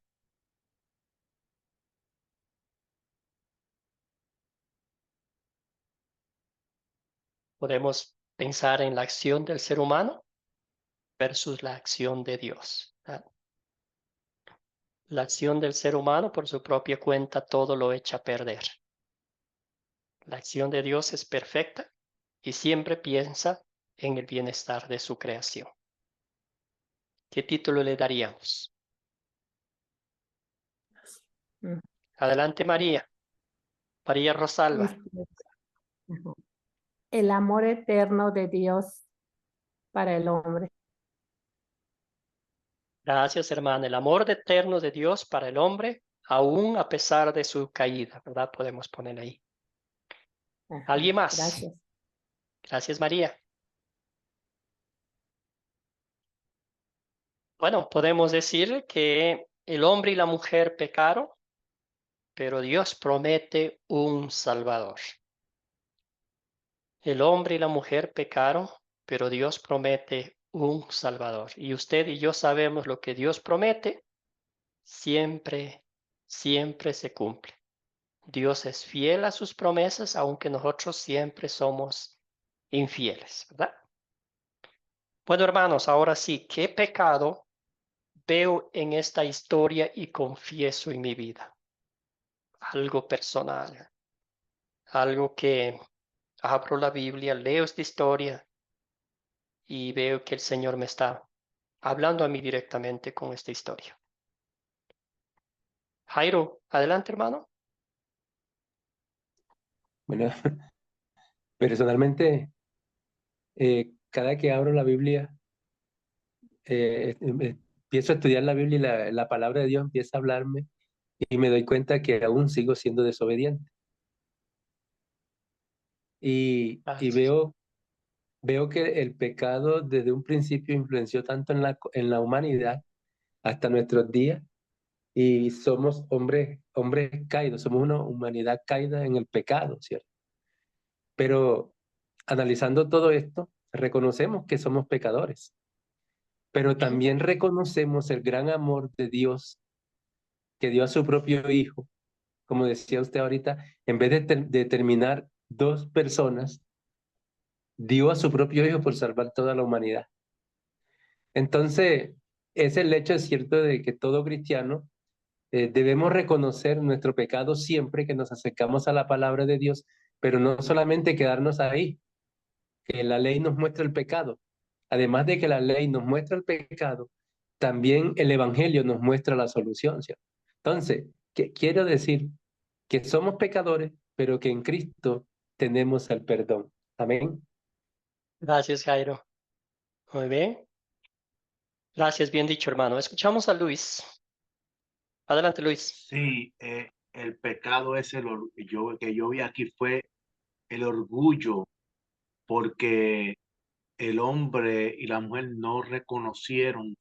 Podemos pensar en la acción del ser humano versus la acción de Dios, ¿verdad? La acción del ser humano por su propia cuenta todo lo echa a perder. La acción de Dios es perfecta y siempre piensa en el bienestar de su creación. ¿Qué título le daríamos? Adelante, María. María Rosalba. El amor eterno de Dios para el hombre. Gracias, hermana. El amor eterno de Dios para el hombre, aún a pesar de su caída, ¿verdad? Podemos poner ahí. ¿Alguien más? Gracias. Gracias, María. Bueno, podemos decir que el hombre y la mujer pecaron, pero Dios promete un Salvador. El hombre y la mujer pecaron, pero Dios promete un Salvador. Y usted y yo sabemos lo que Dios promete, siempre, siempre se cumple. Dios es fiel a sus promesas, aunque nosotros siempre somos infieles, ¿verdad? Bueno, hermanos, ahora sí, ¿qué pecado veo en esta historia y confieso en mi vida? Algo personal, algo que abro la Biblia, leo esta historia y veo que el Señor me está hablando a mí directamente con esta historia. Jairo, adelante, hermano. Bueno, personalmente, cada que abro la Biblia, empiezo a estudiar la Biblia y la palabra de Dios empieza a hablarme y me doy cuenta que aún sigo siendo desobediente. Y veo que el pecado desde un principio influenció tanto en la humanidad hasta nuestros días y somos hombres caídos, somos una humanidad caída en el pecado, ¿cierto? Pero analizando todo esto, reconocemos que somos pecadores, pero también reconocemos el gran amor de Dios que dio a su propio Hijo. Como decía usted ahorita, en vez de terminar 2 personas, dio a su propio Hijo por salvar toda la humanidad. Entonces, es el hecho cierto de que todo cristiano debemos reconocer nuestro pecado siempre que nos acercamos a la palabra de Dios, pero no solamente quedarnos ahí, que la ley nos muestra el pecado. Además de que la ley nos muestra el pecado, también el Evangelio nos muestra la solución, ¿cierto? Entonces, quiero decir que somos pecadores, pero que en Cristo tenemos el perdón. Amén. Gracias, Jairo. Muy bien. Gracias, bien dicho, hermano. Escuchamos a Luis. Adelante, Luis. Sí, el pecado es que yo vi aquí fue el orgullo, porque el hombre y la mujer no reconocieron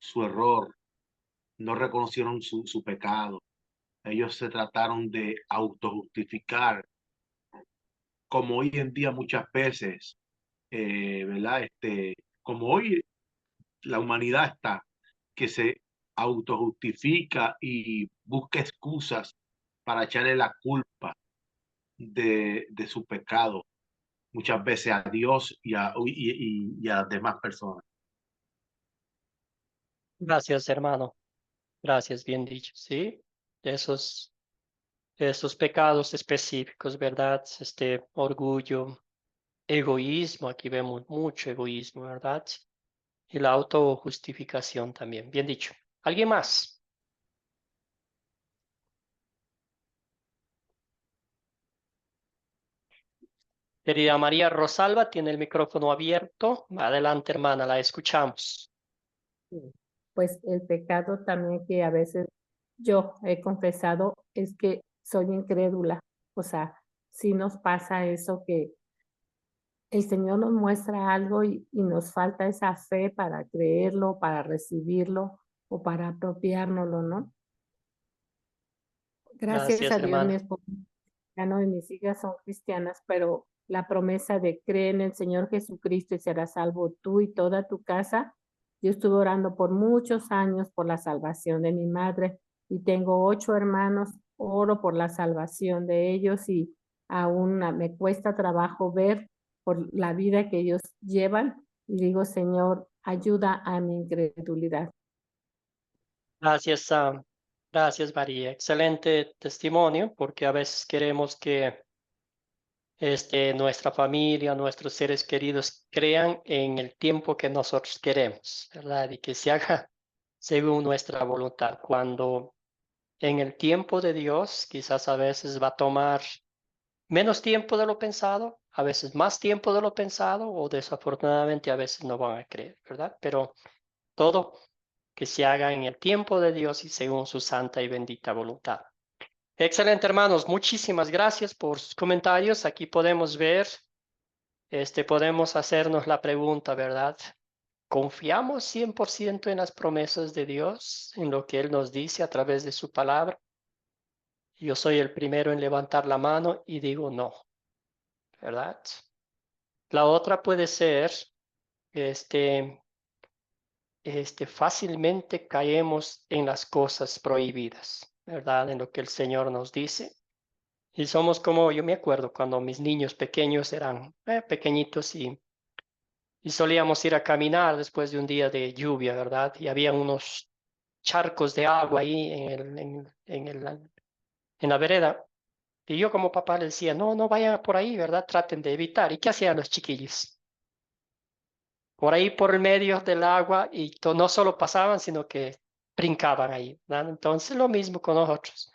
su error, no reconocieron su pecado. Ellos se trataron de autojustificar, como hoy en día muchas veces, ¿verdad? Como hoy la humanidad está, que se autojustifica y busca excusas para echarle la culpa de su pecado, muchas veces a Dios y a las demás personas. Gracias, hermano. Gracias, bien dicho. Sí, esos pecados específicos, ¿verdad? Orgullo, egoísmo, aquí vemos mucho egoísmo, ¿verdad? Y la autojustificación también. Bien dicho. ¿Alguien más? Querida María Rosalba, tiene el micrófono abierto. Adelante, hermana, la escuchamos. Sí. Pues el pecado también que a veces yo he confesado es que soy incrédula. O sea, sí nos pasa eso que el Señor nos muestra algo y nos falta esa fe para creerlo, para recibirlo o para apropiárnoslo, ¿no? Gracias Gracias, a Dios, mi hermana. esposo es cristiano y mis hijas son cristianas, pero la promesa de creer en el Señor Jesucristo y serás salvo tú y toda tu casa. Yo estuve orando por muchos años por la salvación de mi madre y tengo 8 hermanos, oro por la salvación de ellos y aún me cuesta trabajo ver por la vida que ellos llevan y digo, Señor, ayuda a mi incredulidad. Gracias, gracias, María. Excelente testimonio, porque a veces queremos que nuestra familia, nuestros seres queridos crean en el tiempo que nosotros queremos, ¿verdad? Y que se haga según nuestra voluntad. Cuando en el tiempo de Dios, quizás a veces va a tomar menos tiempo de lo pensado, a veces más tiempo de lo pensado, o desafortunadamente a veces no van a creer, ¿verdad? Pero todo que se haga en el tiempo de Dios y según su santa y bendita voluntad. Excelente, hermanos. Muchísimas gracias por sus comentarios. Aquí podemos ver, podemos hacernos la pregunta, ¿verdad? ¿Confiamos 100% en las promesas de Dios, en lo que Él nos dice a través de su palabra? Yo soy el primero en levantar la mano y digo no, ¿verdad? La otra puede ser, fácilmente caemos en las cosas prohibidas, ¿verdad? En lo que el Señor nos dice. Y somos como, yo me acuerdo cuando mis niños pequeños eran pequeñitos y solíamos ir a caminar después de un día de lluvia, ¿verdad? Y había unos charcos de agua ahí en la vereda. Y yo como papá le decía, no, no vayan por ahí, ¿verdad? Traten de evitar. ¿Y qué hacían los chiquillos? Por ahí por el medio del agua y no solo pasaban, sino que brincaban ahí, ¿verdad? Entonces lo mismo con nosotros.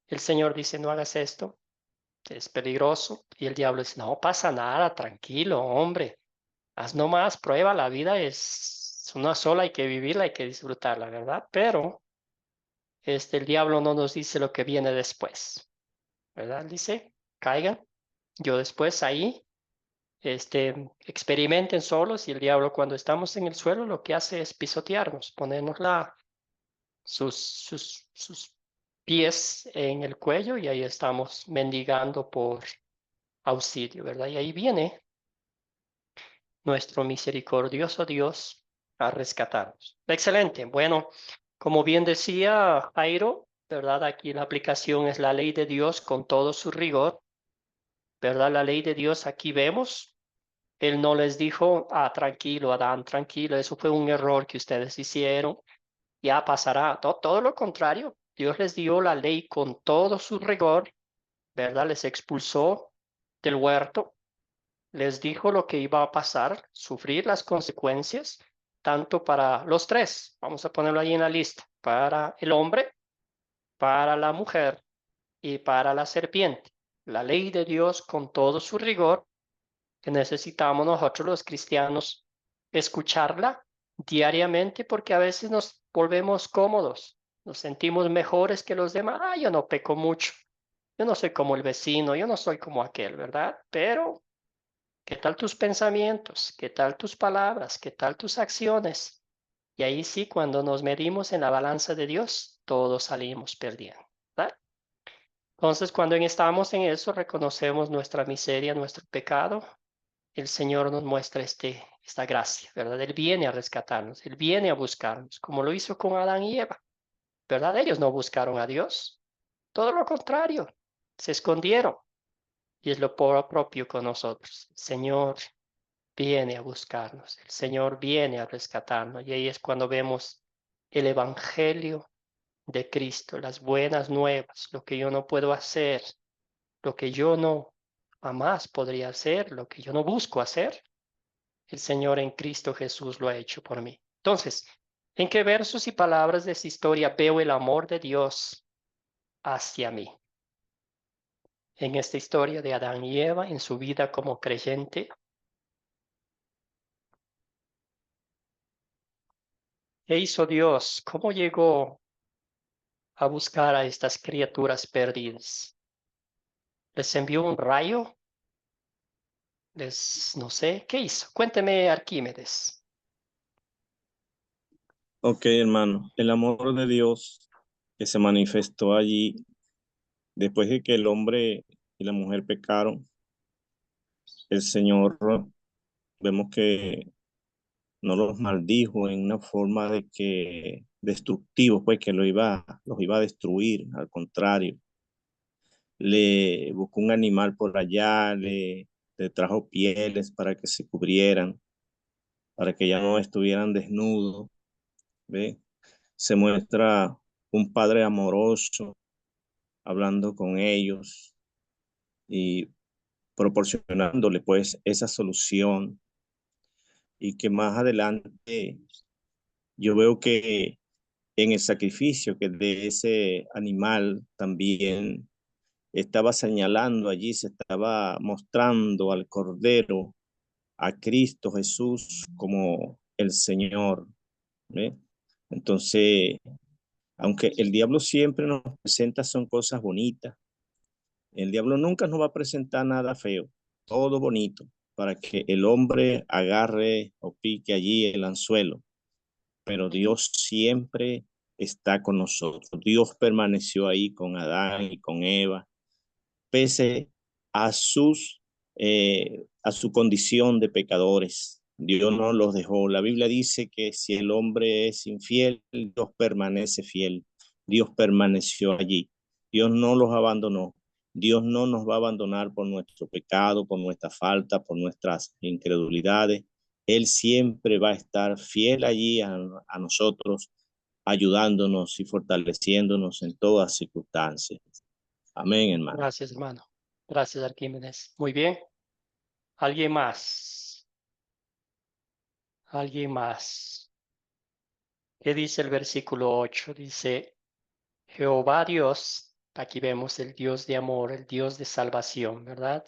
El Señor dice, no hagas esto, es peligroso. Y el diablo dice, no pasa nada, tranquilo, hombre. Haz nomás, prueba, la vida es una sola, hay que vivirla, hay que disfrutarla, ¿verdad? Pero el diablo no nos dice lo que viene después, ¿verdad? Dice, caigan, yo después ahí, experimenten solos y el diablo cuando estamos en el suelo lo que hace es pisotearnos, ponernos sus pies en el cuello y ahí estamos mendigando por auxilio, ¿verdad? Y ahí viene nuestro misericordioso Dios a rescatarnos. Excelente. Bueno, como bien decía Jairo, ¿verdad? Aquí la aplicación es la ley de Dios con todo su rigor, ¿verdad? La ley de Dios aquí vemos. Él no les dijo, tranquilo, Adán, tranquilo, eso fue un error que ustedes hicieron, ya pasará. Todo lo contrario, Dios les dio la ley con todo su rigor, ¿verdad? Les expulsó del huerto, les dijo lo que iba a pasar, sufrir las consecuencias, tanto para los tres, vamos a ponerlo ahí en la lista, para el hombre, para la mujer y para la serpiente. La ley de Dios con todo su rigor, que necesitamos nosotros los cristianos escucharla diariamente porque a veces nos volvemos cómodos Nos sentimos mejores que los demás. Yo no peco mucho. Yo no soy como el vecino, yo no soy como aquel, ¿verdad? Pero, ¿qué tal tus pensamientos? ¿Qué tal tus palabras? ¿Qué tal tus acciones? Y ahí sí, cuando nos medimos en la balanza de Dios, todos salimos perdiendo, ¿verdad? Entonces, cuando estamos en eso, reconocemos nuestra miseria, nuestro pecado. El Señor nos muestra esta gracia, ¿verdad? Él viene a rescatarnos, Él viene a buscarnos, como lo hizo con Adán y Eva, ¿verdad? Ellos no buscaron a Dios, todo lo contrario, se escondieron. Y es lo propio con nosotros. El Señor viene a buscarnos, el Señor viene a rescatarnos. Y ahí es cuando vemos el Evangelio de Cristo, las buenas nuevas, lo que yo no puedo hacer, lo que yo no jamás podría hacer, lo que yo no busco hacer, el Señor en Cristo Jesús lo ha hecho por mí. Entonces, ¿en qué versos y palabras de esta historia veo el amor de Dios hacia mí? En esta historia de Adán y Eva, en su vida como creyente, ¿qué hizo Dios? ¿Cómo llegó a buscar a estas criaturas perdidas? ¿Les envió un rayo? No sé, ¿qué hizo? Cuénteme, Arquímedes. Ok, hermano, el amor de Dios que se manifestó allí después de que el hombre y la mujer pecaron, el Señor vemos que no los maldijo en una forma de que destructivo, pues que los iba a destruir, al contrario, le buscó un animal por allá, le trajo pieles para que se cubrieran, para que ya no estuvieran desnudos, ¿ve? Se muestra un padre amoroso hablando con ellos y proporcionándole pues esa solución, y que más adelante yo veo que en el sacrificio que de ese animal también estaba señalando allí, se estaba mostrando al Cordero, a Cristo Jesús como el Señor, ¿ve? Entonces, aunque el diablo siempre nos presenta son cosas bonitas, el diablo nunca nos va a presentar nada feo, todo bonito, para que el hombre agarre o pique allí el anzuelo. Pero Dios siempre está con nosotros. Dios permaneció ahí con Adán y con Eva, pese a su condición de pecadores. Dios no los dejó. La Biblia dice que si el hombre es infiel, Dios permanece fiel. Dios permaneció allí. Dios no los abandonó. Dios no nos va a abandonar por nuestro pecado, por nuestra falta, por nuestras incredulidades. Él siempre va a estar fiel allí a nosotros, ayudándonos y fortaleciéndonos en todas circunstancias. Amén, hermano. Gracias, hermano. Gracias, Arquímedes. Muy bien. ¿Alguien más? ¿Alguien más? ¿Qué dice el versículo 8? Dice, Jehová Dios, aquí vemos el Dios de amor, el Dios de salvación, ¿verdad?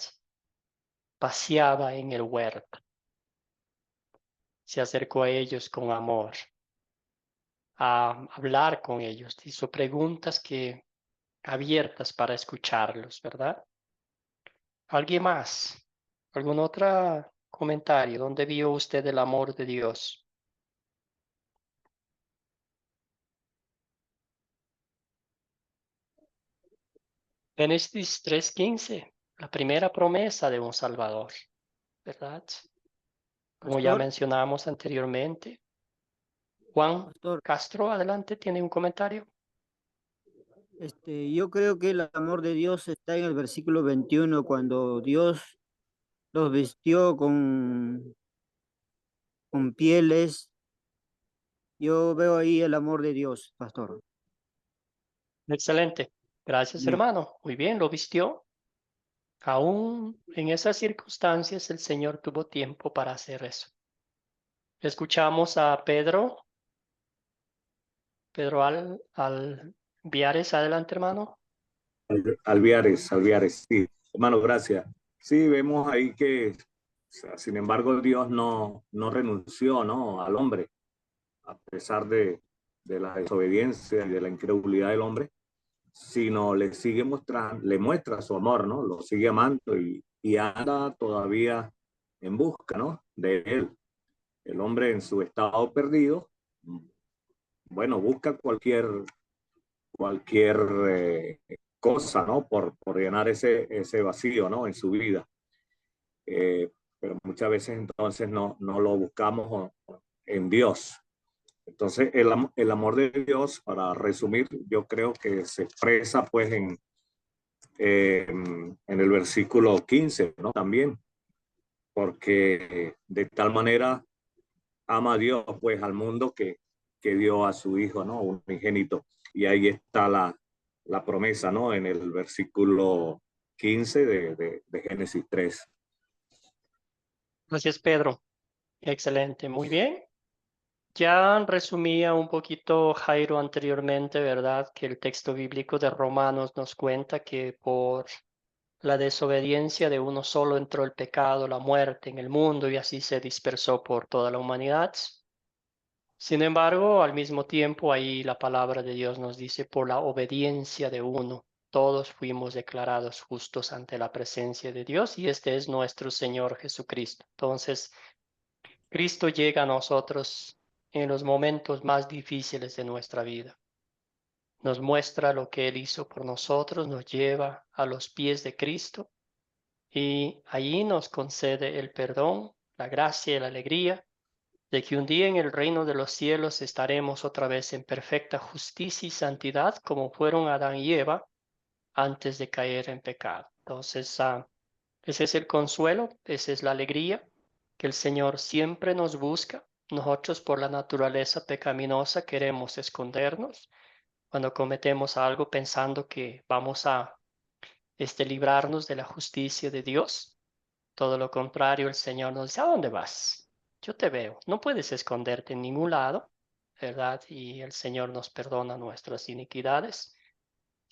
Paseaba en el huerto. Se acercó a ellos con amor, a hablar con ellos. Hizo preguntas abiertas para escucharlos, ¿verdad? ¿Alguien más? ¿Algún otro comentario? ¿Dónde vio usted el amor de Dios? Génesis 3:15, la primera promesa de un Salvador, ¿verdad? Como ya Pastor, mencionamos anteriormente. Juan pastor, Castro, adelante, ¿tiene un comentario? yo creo que el amor de Dios está en el versículo 21, cuando Dios los vistió con pieles. Yo veo ahí el amor de Dios, pastor. Excelente. Gracias, Amén. hermano. Muy bien, lo vistió. Aún en esas circunstancias, el Señor tuvo tiempo para hacer eso. Escuchamos a Pedro. Pedro Alviares, adelante, hermano. Alviares, sí. Hermano, gracias. Sí, vemos ahí que, o sea, sin embargo, Dios no renunció, ¿no?, al hombre, a pesar de la desobediencia y de la incredulidad del hombre, sino le sigue mostrando, le muestra su amor, ¿no? Lo sigue amando y anda todavía en busca, ¿no? De él. El hombre en su estado perdido, bueno, busca cualquier cosa, ¿no? Por llenar ese vacío, ¿no? En su vida. Pero muchas veces entonces no lo buscamos en Dios. Entonces el amor de Dios, para resumir, yo creo que se expresa pues en el versículo 15, ¿no? También, porque de tal manera ama a Dios pues al mundo que dio a su Hijo, ¿no? Unigénito. Y ahí está la promesa, ¿no? En el versículo 15 de Génesis 3. Gracias, Pedro. Excelente, muy bien. Ya resumía un poquito Jairo anteriormente, ¿verdad? Que el texto bíblico de Romanos nos cuenta que por la desobediencia de uno solo entró el pecado, la muerte en el mundo y así se dispersó por toda la humanidad. Sin embargo, al mismo tiempo, ahí la palabra de Dios nos dice, por la obediencia de uno, todos fuimos declarados justos ante la presencia de Dios y este es nuestro Señor Jesucristo. Entonces, Cristo llega a nosotros en los momentos más difíciles de nuestra vida. Nos muestra lo que Él hizo por nosotros, nos lleva a los pies de Cristo y allí nos concede el perdón, la gracia y la alegría de que un día en el reino de los cielos estaremos otra vez en perfecta justicia y santidad como fueron Adán y Eva antes de caer en pecado. Entonces, ese es el consuelo, esa es la alegría, que el Señor siempre nos busca. Nosotros por la naturaleza pecaminosa queremos escondernos cuando cometemos algo pensando que vamos a librarnos de la justicia de Dios. Todo lo contrario, el Señor nos dice, ¿a dónde vas? Yo te veo, no puedes esconderte en ningún lado, ¿verdad? Y el Señor nos perdona nuestras iniquidades,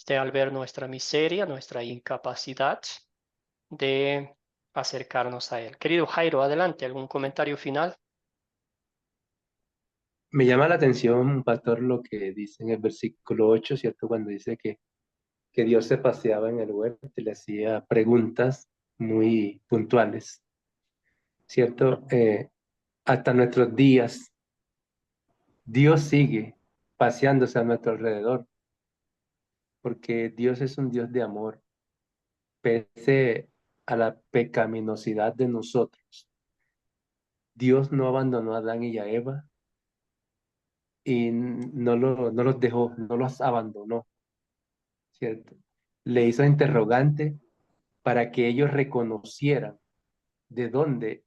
al ver nuestra miseria, nuestra incapacidad de acercarnos a Él. Querido Jairo, adelante, ¿algún comentario final? Me llama la atención, pastor, lo que dice en el versículo 8, ¿cierto? Cuando dice que Dios se paseaba en el huerto y le hacía preguntas muy puntuales, ¿cierto? Hasta nuestros días, Dios sigue paseándose a nuestro alrededor, porque Dios es un Dios de amor, pese a la pecaminosidad de nosotros. Dios no abandonó a Adán y a Eva y no los dejó, no los abandonó, ¿cierto? Le hizo interrogante para que ellos reconocieran de dónde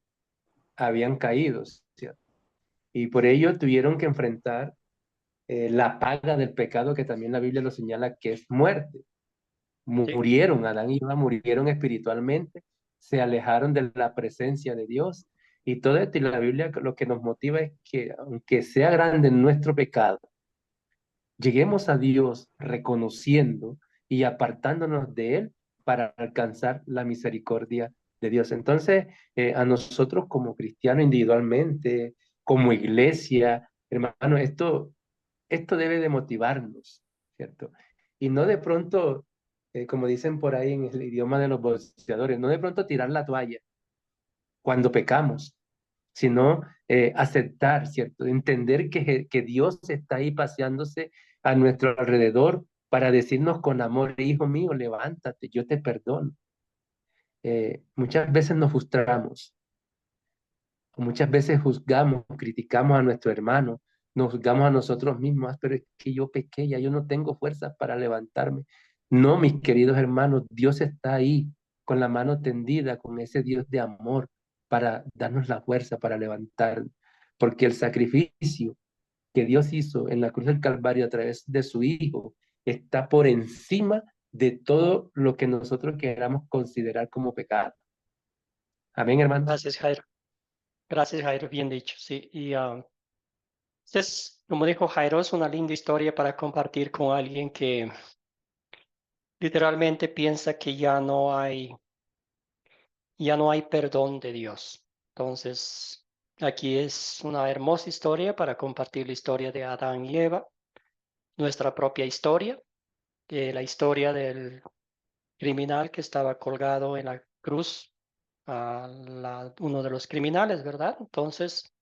habían caído, ¿cierto? Y por ello tuvieron que enfrentar la paga del pecado, que también la Biblia lo señala, que es muerte. Murieron, Adán y Eva murieron espiritualmente, se alejaron de la presencia de Dios. Y todo esto, y la Biblia lo que nos motiva es que, aunque sea grande nuestro pecado, lleguemos a Dios reconociendo y apartándonos de Él para alcanzar la misericordia de Dios. Entonces, a nosotros como cristianos individualmente, como iglesia, hermano, esto debe de motivarnos, ¿cierto? Y no de pronto, como dicen por ahí en el idioma de los boxeadores, no de pronto tirar la toalla cuando pecamos, sino aceptar, ¿cierto? Entender que Dios está ahí paseándose a nuestro alrededor para decirnos con amor, hijo mío, levántate, yo te perdono. Muchas veces nos frustramos, muchas veces juzgamos, criticamos a nuestro hermano, nos juzgamos a nosotros mismos, pero es que yo pequé, ya yo no tengo fuerzas para levantarme. No, mis queridos hermanos, Dios está ahí con la mano tendida, con ese Dios de amor para darnos la fuerza para levantarnos, porque el sacrificio que Dios hizo en la cruz del Calvario a través de su Hijo está por encima de todo lo que nosotros queramos considerar como pecado. Amén, hermanos. Gracias, Jairo. Gracias, Jairo, bien dicho, sí. Y como dijo Jairo, es una linda historia para compartir con alguien que literalmente piensa que ya no hay perdón de Dios. Entonces, aquí es una hermosa historia para compartir la historia de Adán y Eva, nuestra propia historia, la historia del criminal que estaba colgado en la cruz, uno de los criminales, ¿verdad? Entonces,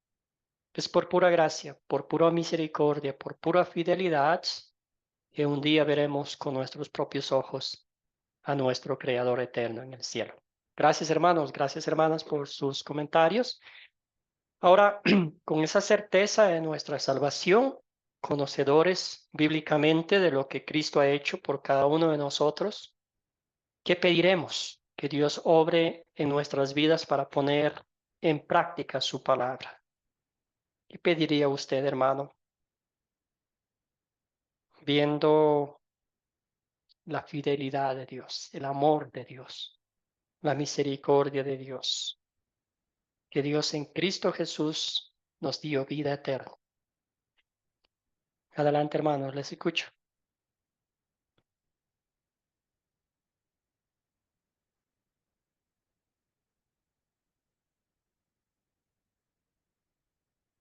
es por pura gracia, por pura misericordia, por pura fidelidad, que un día veremos con nuestros propios ojos a nuestro Creador eterno en el cielo. Gracias, hermanos, gracias, hermanas, por sus comentarios. Ahora, con esa certeza de nuestra salvación, conocedores bíblicamente de lo que Cristo ha hecho por cada uno de nosotros, ¿qué pediremos? Que Dios obre en nuestras vidas para poner en práctica su palabra. ¿Qué pediría usted, hermano? Viendo la fidelidad de Dios, el amor de Dios, la misericordia de Dios, que Dios en Cristo Jesús nos dio vida eterna. Adelante, hermanos, les escucho.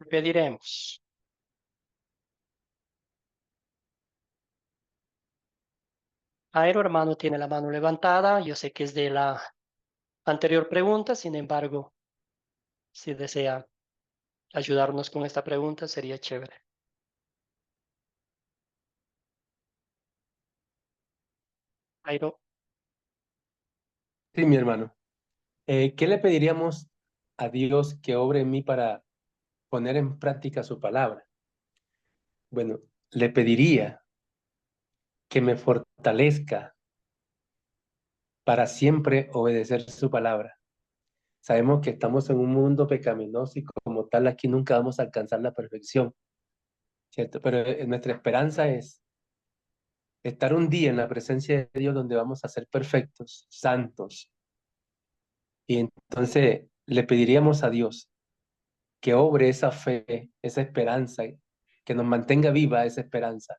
Pediremos. Jairo, hermano, tiene la mano levantada. Yo sé que es de la anterior pregunta, sin embargo, si desea ayudarnos con esta pregunta, sería chévere. Jairo. Sí, mi hermano. ¿Qué le pediríamos a Dios que obre en mí para poner en práctica su palabra? Bueno, le pediría que me fortalezca para siempre obedecer su palabra. Sabemos que estamos en un mundo pecaminoso y como tal aquí nunca vamos a alcanzar la perfección, ¿cierto? Pero nuestra esperanza es estar un día en la presencia de Dios donde vamos a ser perfectos, santos. Y entonces le pediríamos a Dios que obre esa fe, esa esperanza, que nos mantenga viva esa esperanza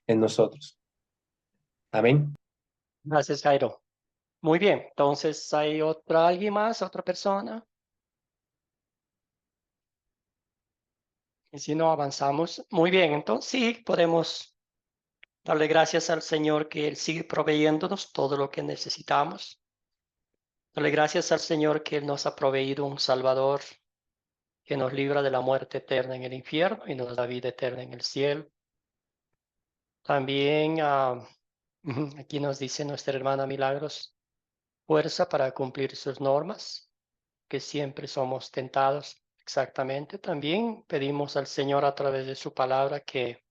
en nosotros. Amén. Gracias, Jairo. Muy bien, entonces, ¿hay alguien más, otra persona? Y si no, avanzamos. Muy bien, entonces sí, podemos darle gracias al Señor que Él sigue proveyéndonos todo lo que necesitamos. Darle gracias al Señor que Él nos ha proveído un Salvador que nos libra de la muerte eterna en el infierno y nos da vida eterna en el cielo. También aquí nos dice nuestra hermana Milagros, fuerza para cumplir sus normas, que siempre somos tentados. Exactamente. También pedimos al Señor a través de su palabra que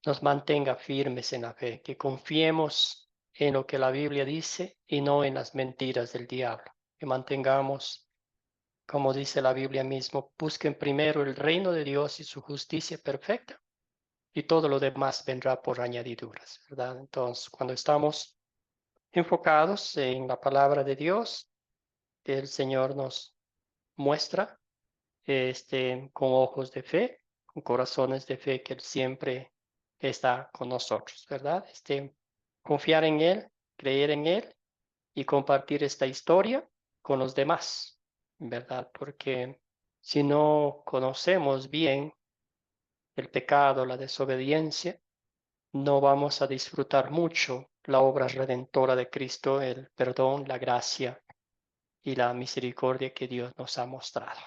nos mantenga firmes en la fe, que confiemos en lo que la Biblia dice y no en las mentiras del diablo. Que mantengamos, como dice la Biblia mismo, busquen primero el reino de Dios y su justicia perfecta y todo lo demás vendrá por añadiduras, ¿verdad? Entonces, cuando estamos enfocados en la palabra de Dios, el Señor nos muestra con ojos de fe, con corazones de fe, que Él siempre está con nosotros, ¿verdad? Confiar en Él, creer en Él y compartir esta historia con los demás, ¿verdad? Porque si no conocemos bien el pecado, la desobediencia, no vamos a disfrutar mucho la obra redentora de Cristo, el perdón, la gracia y la misericordia que Dios nos ha mostrado.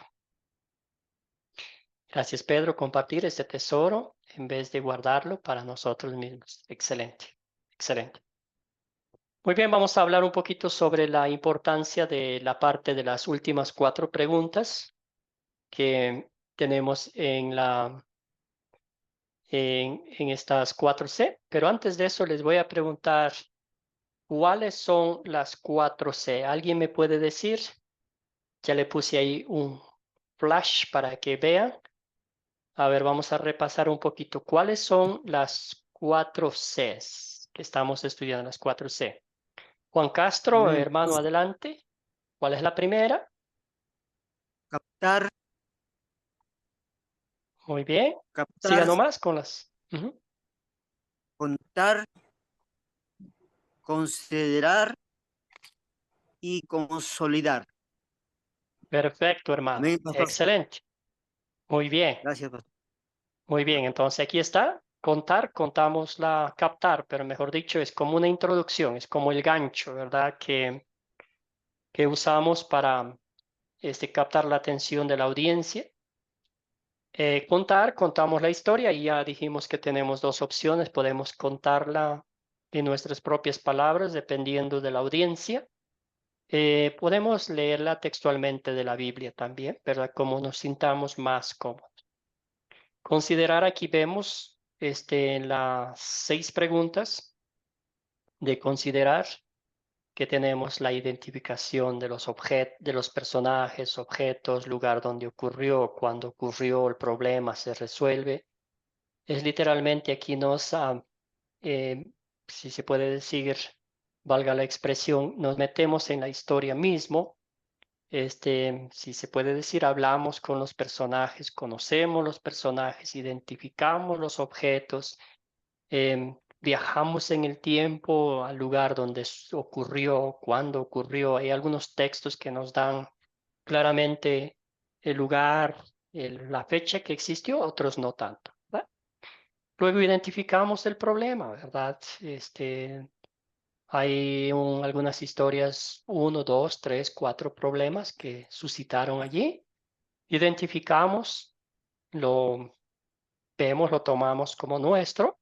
Gracias, Pedro, compartir este tesoro en vez de guardarlo para nosotros mismos. Excelente, excelente. Muy bien, vamos a hablar un poquito sobre la importancia de la parte de las últimas 4 preguntas que tenemos en estas 4C. Pero antes de eso les voy a preguntar, ¿cuáles son las 4C? ¿Alguien me puede decir? Ya le puse ahí un flash para que vean. A ver, vamos a repasar un poquito. ¿Cuáles son las 4Cs que estamos estudiando? Las 4C. Juan Castro, Amén. hermano, adelante. ¿Cuál es la primera? Captar, Muy bien. Siga captar, nomás con las... contar, considerar y consolidar. Perfecto, hermano. Amén, pastor. Excelente. Muy bien. Gracias, pastor. Muy bien. Entonces aquí está. contamos captar, pero mejor dicho, es como una introducción, es como el gancho, ¿verdad? Que usamos para captar la atención de la audiencia. Contamos la historia y ya dijimos que tenemos dos opciones. Podemos contarla en nuestras propias palabras, dependiendo de la audiencia. Podemos leerla textualmente de la Biblia también, ¿verdad? Como nos sintamos más cómodos. Considerar, aquí vemos en las 6 preguntas de considerar que tenemos la identificación de los personajes, objetos, lugar donde ocurrió, cuándo ocurrió, el problema se resuelve. Es literalmente aquí si se puede decir, valga la expresión, nos metemos en la historia mismo. Si se puede decir, hablamos con los personajes, conocemos los personajes, identificamos los objetos, viajamos en el tiempo al lugar donde ocurrió, cuándo ocurrió. Hay algunos textos que nos dan claramente el lugar, la fecha que existió, otros no tanto, ¿verdad? Luego identificamos el problema, ¿verdad? Hay algunas historias, 1, 2, 3, 4 problemas que suscitaron allí. Identificamos, lo vemos, lo tomamos como nuestro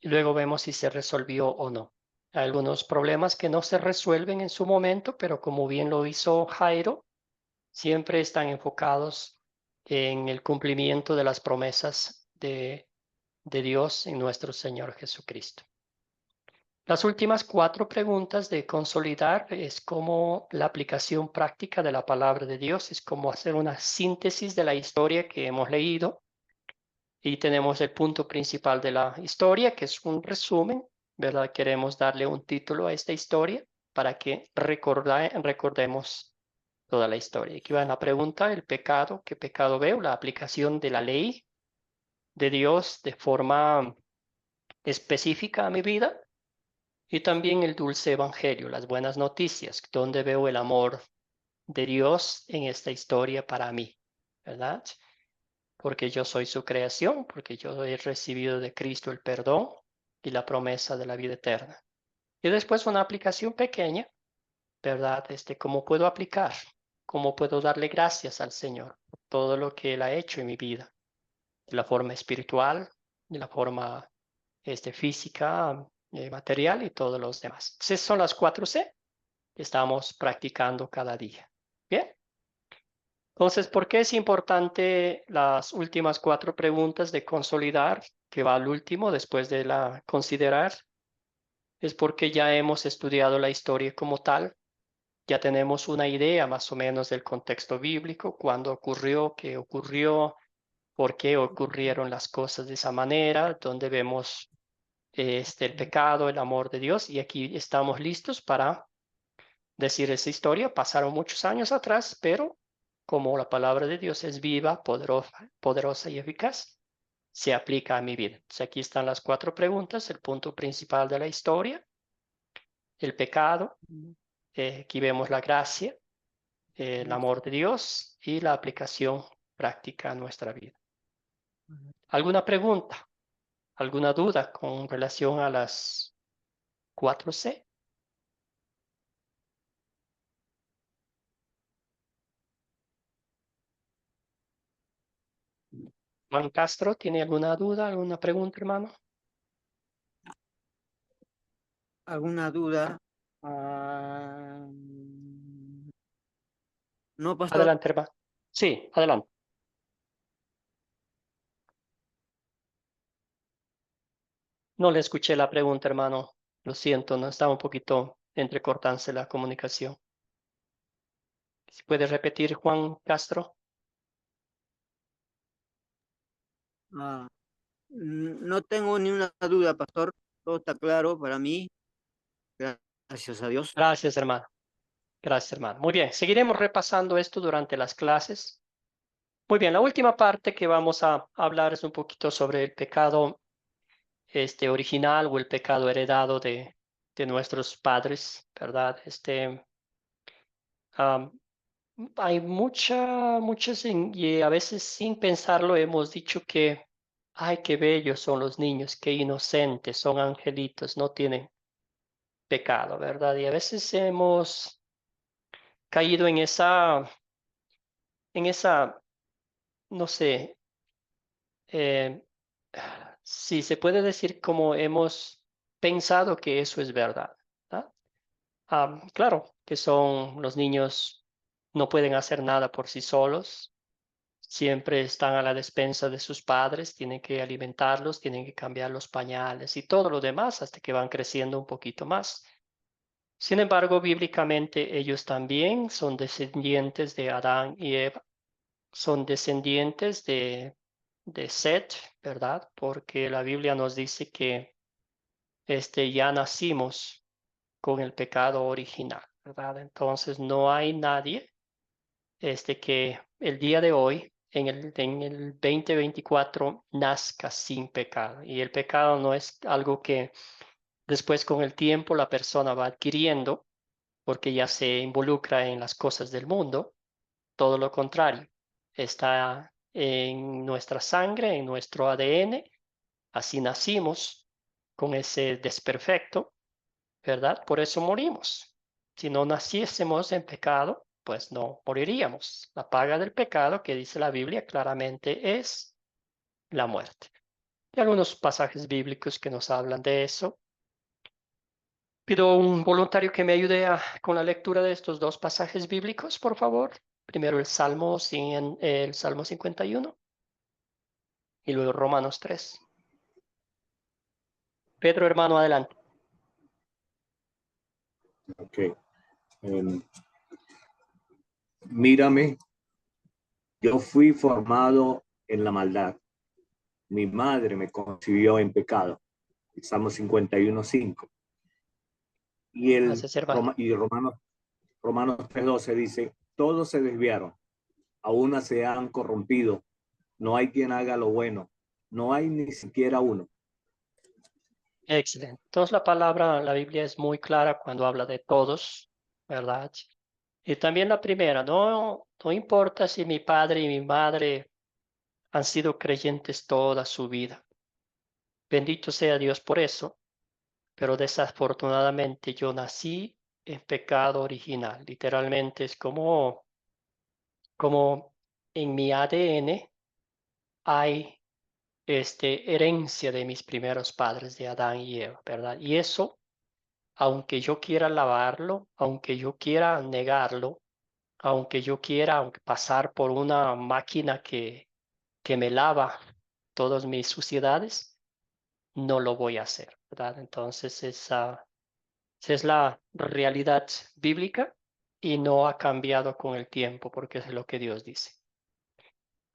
y luego vemos si se resolvió o no. Hay algunos problemas que no se resuelven en su momento, pero como bien lo hizo Jairo, siempre están enfocados en el cumplimiento de las promesas de Dios en nuestro Señor Jesucristo. Las últimas 4 preguntas de consolidar es como la aplicación práctica de la palabra de Dios, es como hacer una síntesis de la historia que hemos leído. Y tenemos el punto principal de la historia, que es un resumen, ¿verdad? Queremos darle un título a esta historia para que recordemos toda la historia. Aquí va la pregunta, el pecado, ¿qué pecado veo? La aplicación de la ley de Dios de forma específica a mi vida. Y también el dulce evangelio, las buenas noticias, donde veo el amor de Dios en esta historia para mí, ¿verdad? Porque yo soy su creación, porque yo he recibido de Cristo el perdón y la promesa de la vida eterna. Y después una aplicación pequeña, ¿verdad? ¿Cómo puedo aplicar? ¿Cómo puedo darle gracias al Señor por todo lo que Él ha hecho en mi vida? De la forma espiritual, de la forma física, material y todos los demás. Esas son las 4C que estamos practicando cada día. Bien. Entonces, ¿por qué es importante las últimas 4 preguntas de consolidar, que va al último después de la considerar? Es porque ya hemos estudiado la historia como tal, ya tenemos una idea más o menos del contexto bíblico, cuándo ocurrió, qué ocurrió, por qué ocurrieron las cosas de esa manera, donde vemos el pecado, el amor de Dios, y aquí estamos listos para decir esa historia. Pasaron muchos años atrás, pero como la palabra de Dios es viva, poderosa y eficaz, se aplica a mi vida. Entonces, aquí están las 4 preguntas, el punto principal de la historia, el pecado, aquí vemos la gracia, el amor de Dios y la aplicación práctica a nuestra vida. ¿Alguna pregunta? ¿Alguna duda con relación a las 4C? Juan Castro, ¿tiene alguna duda, alguna pregunta, hermano? ¿Alguna duda? No, pastor. Adelante, hermano. Sí, adelante. No le escuché la pregunta, hermano. Lo siento, no estaba un poquito entrecortándose la comunicación. ¿Se puede repetir, Juan Castro? No tengo ni una duda, pastor. Todo está claro para mí. Gracias a Dios. Gracias, hermano. Gracias, hermano. Muy bien, seguiremos repasando esto durante las clases. Muy bien, la última parte que vamos a hablar es un poquito sobre el pecado original o el pecado heredado de nuestros padres, ¿verdad? Hay muchas, y a veces sin pensarlo hemos dicho que ay, qué bellos son los niños, qué inocentes, son angelitos, no tienen pecado, ¿verdad? Y a veces hemos caído en esa, no sé, eh, si se puede decir como hemos pensado que eso es verdad, ¿verdad? Claro que son los niños, no pueden hacer nada por sí solos, siempre están a la despensa de sus padres, tienen que alimentarlos, tienen que cambiar los pañales y todo lo demás hasta que van creciendo un poquito más. Sin embargo, bíblicamente ellos también son descendientes de Adán y Eva, son descendientes de Set, ¿verdad? Porque la Biblia nos dice que ya nacimos con el pecado original, ¿verdad? Entonces no hay nadie que el día de hoy, en el 2024, nazca sin pecado. Y el pecado no es algo que después con el tiempo la persona va adquiriendo porque ya se involucra en las cosas del mundo. Todo lo contrario, está en nuestra sangre, en nuestro ADN. Así nacimos con ese desperfecto, ¿verdad? Por eso morimos. Si no naciésemos en pecado, pues no moriríamos. La paga del pecado, que dice la Biblia claramente, es la muerte. Hay algunos pasajes bíblicos que nos hablan de eso. Pido a un voluntario que me ayude con la lectura de estos dos pasajes bíblicos, por favor. Primero el Salmo 51 y luego Romanos 3. Pedro, hermano, adelante. Ok. Mírame, yo fui formado en la maldad. Mi madre me concibió en pecado. El Salmo 51:5. Gracias, hermano. Y Romanos 3:12 dice, todos se desviaron, a una se han corrompido, no hay quien haga lo bueno, no hay ni siquiera uno. Excelente. Entonces la Biblia es muy clara cuando habla de todos, ¿verdad? Y también la primera, no importa si mi padre y mi madre han sido creyentes toda su vida. Bendito sea Dios por eso, pero desafortunadamente yo nací en pecado original. Literalmente es como en mi ADN hay herencia de mis primeros padres, de Adán y Eva, ¿verdad? Y eso, aunque yo quiera lavarlo, aunque yo quiera negarlo, aunque pasar por una máquina que me lava todas mis suciedades, no lo voy a hacer, ¿verdad? Entonces esa es la realidad bíblica y no ha cambiado con el tiempo porque es lo que Dios dice.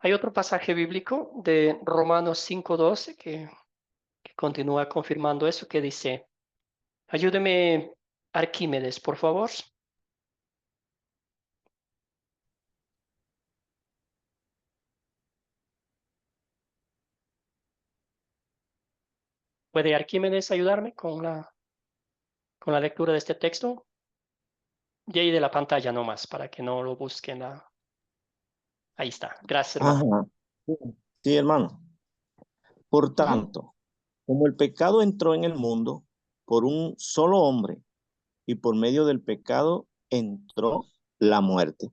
Hay otro pasaje bíblico de Romanos 5:12 que continúa confirmando eso, que dice, ayúdeme Arquímedes, por favor. ¿Puede Arquímedes ayudarme con la lectura de este texto? Y ahí de la pantalla nomás, para que no lo busquen. Ahí está. Gracias, hermano. Ajá. Sí, hermano. Por tanto, como el pecado entró en el mundo por un solo hombre y por medio del pecado entró la muerte.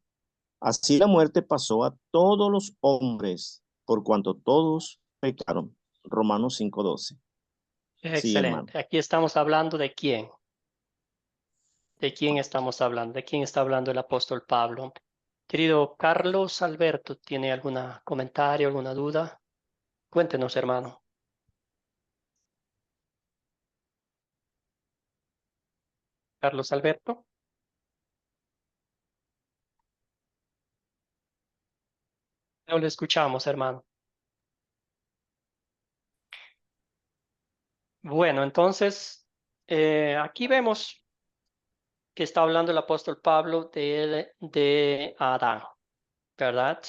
Así la muerte pasó a todos los hombres por cuanto todos pecaron. Romanos 5:12. Sí, hermano. Excelente. Aquí estamos hablando de quién. ¿De quién estamos hablando? ¿De quién está hablando el apóstol Pablo? Querido Carlos Alberto, ¿tiene algún comentario, alguna duda? Cuéntenos, hermano. Carlos Alberto. No le escuchamos, hermano. Bueno, entonces, aquí vemos que está hablando el apóstol Pablo de Adán, ¿verdad?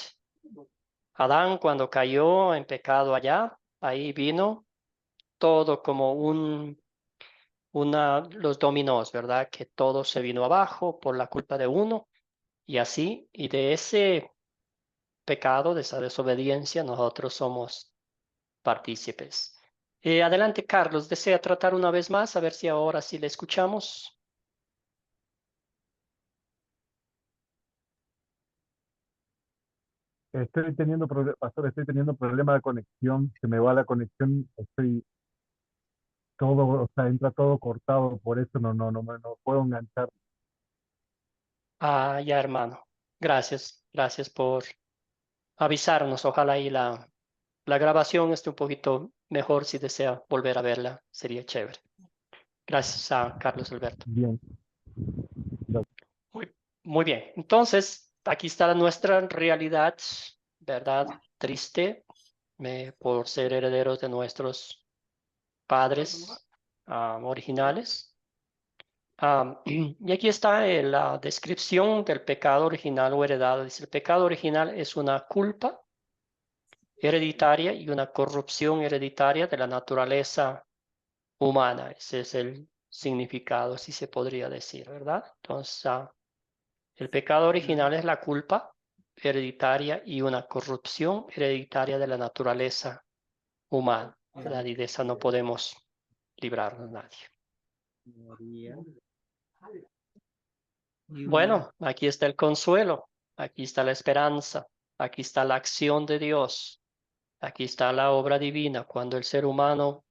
Adán cuando cayó en pecado allá, ahí vino todo como los dominós, ¿verdad? Que todo se vino abajo por la culpa de uno y así, y de ese pecado, de esa desobediencia, nosotros somos partícipes. Adelante, Carlos. ¿Desea tratar una vez más? A ver si ahora sí le escuchamos. Pastor, estoy teniendo problema de conexión, se me va la conexión, estoy todo, o sea, entra todo cortado, por eso no puedo enganchar. Ah, ya, hermano. Gracias. Gracias por avisarnos. Ojalá y la grabación esté un poquito mejor. Si desea volver a verla, sería chévere. Gracias a Carlos Alberto. Bien. Muy bien. Entonces, aquí está nuestra realidad, ¿verdad? Triste por ser herederos de nuestros padres originales. Y aquí está la descripción del pecado original o heredado. Dice, el pecado original es una culpa hereditaria y una corrupción hereditaria de la naturaleza humana. Ese es el significado, si se podría decir, ¿verdad? Entonces, el pecado original es la culpa hereditaria y una corrupción hereditaria de la naturaleza humana, ¿verdad? Y de esa no podemos librarnos nadie. Bueno, aquí está el consuelo, aquí está la esperanza, aquí está la acción de Dios, aquí está la obra divina cuando el ser humano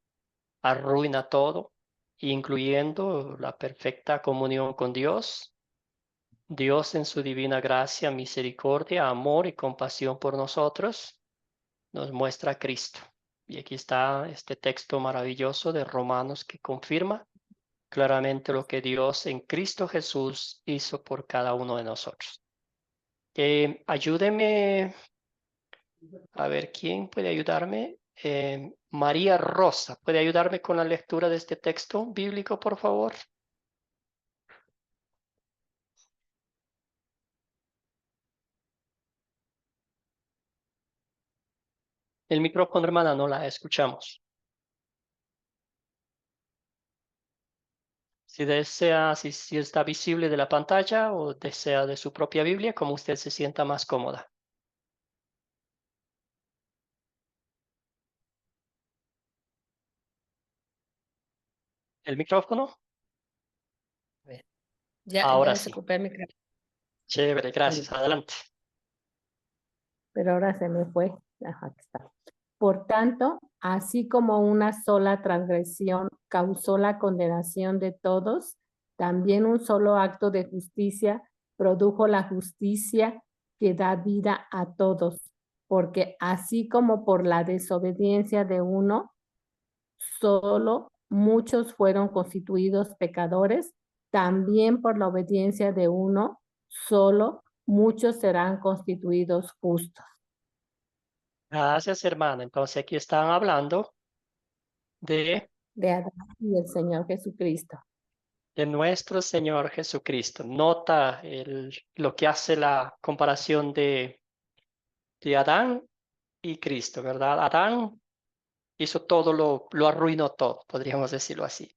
arruina todo, incluyendo la perfecta comunión con Dios. Dios en su divina gracia, misericordia, amor y compasión por nosotros nos muestra a Cristo. Y aquí está este texto maravilloso de Romanos que confirma claramente lo que Dios en Cristo Jesús hizo por cada uno de nosotros. Ayúdeme, a ver, ¿quién puede ayudarme? María Rosa, ¿puede ayudarme con la lectura de este texto bíblico, por favor? El micrófono, hermana, no la escuchamos. Si desea, si está visible de la pantalla o desea de su propia Biblia, como usted se sienta más cómoda. ¿El micrófono? Ya Ahora sí. desocupé el micrófono. Chévere, gracias. Adelante. Pero ahora se me fue. Ajá, aquí está. Por tanto, así como una sola transgresión causó la condenación de todos, también un solo acto de justicia produjo la justicia que da vida a todos, porque así como por la desobediencia de uno, solo muchos fueron constituidos pecadores, también por la obediencia de uno, solo muchos serán constituidos justos. Gracias, hermana. Entonces aquí están hablando de Adán y el Señor Jesucristo. De nuestro Señor Jesucristo. Nota lo que hace la comparación de Adán y Cristo, ¿verdad? Adán hizo todo, lo arruinó todo, podríamos decirlo así.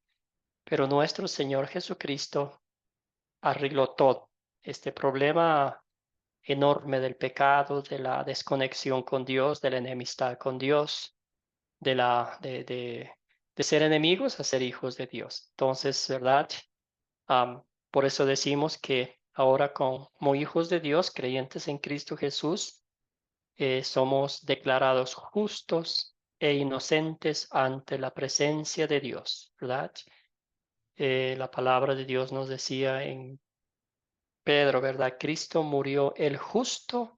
Pero nuestro Señor Jesucristo arregló todo. Este problema enorme del pecado, de la desconexión con Dios, de la enemistad con Dios, de ser enemigos a ser hijos de Dios. Entonces, ¿verdad? Por eso decimos que ahora como hijos de Dios, creyentes en Cristo Jesús, somos declarados justos e inocentes ante la presencia de Dios, ¿verdad? La palabra de Dios nos decía en Pedro, ¿verdad? Cristo murió el justo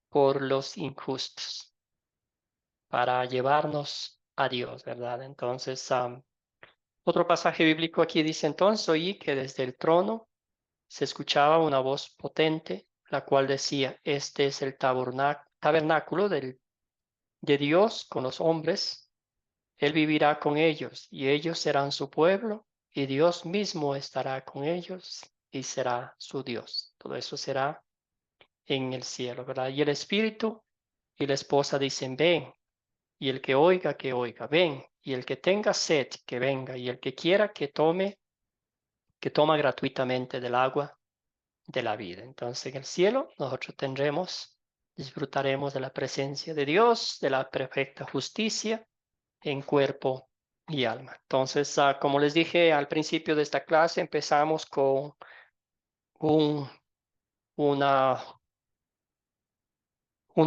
por los injustos para llevarnos a Dios, ¿verdad? Entonces, otro pasaje bíblico aquí dice, entonces oí que desde el trono se escuchaba una voz potente, la cual decía, este es el tabernáculo de Dios con los hombres. Él vivirá con ellos y ellos serán su pueblo y Dios mismo estará con ellos y será su Dios. Todo eso será en el cielo, ¿verdad? Y el Espíritu y la esposa dicen, ven. Y el que oiga, ven. Y el que tenga sed, que venga. Y el que quiera, que toma gratuitamente del agua de la vida. Entonces en el cielo nosotros disfrutaremos de la presencia de Dios, de la perfecta justicia, en cuerpo y alma. Entonces, como les dije al principio de esta clase, empezamos con un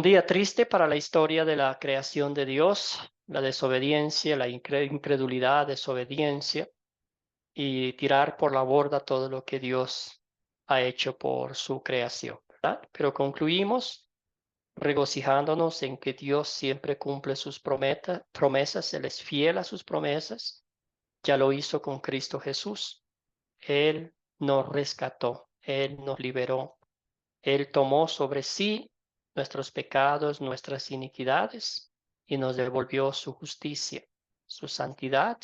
día triste para la historia de la creación de Dios, la desobediencia, la incredulidad, desobediencia, y tirar por la borda todo lo que Dios ha hecho por su creación, ¿verdad? Pero concluimos regocijándonos en que Dios siempre cumple sus promesas, Él es fiel a sus promesas, ya lo hizo con Cristo Jesús. Él nos rescató, Él nos liberó, Él tomó sobre sí nuestros pecados, nuestras iniquidades, y nos devolvió su justicia, su santidad,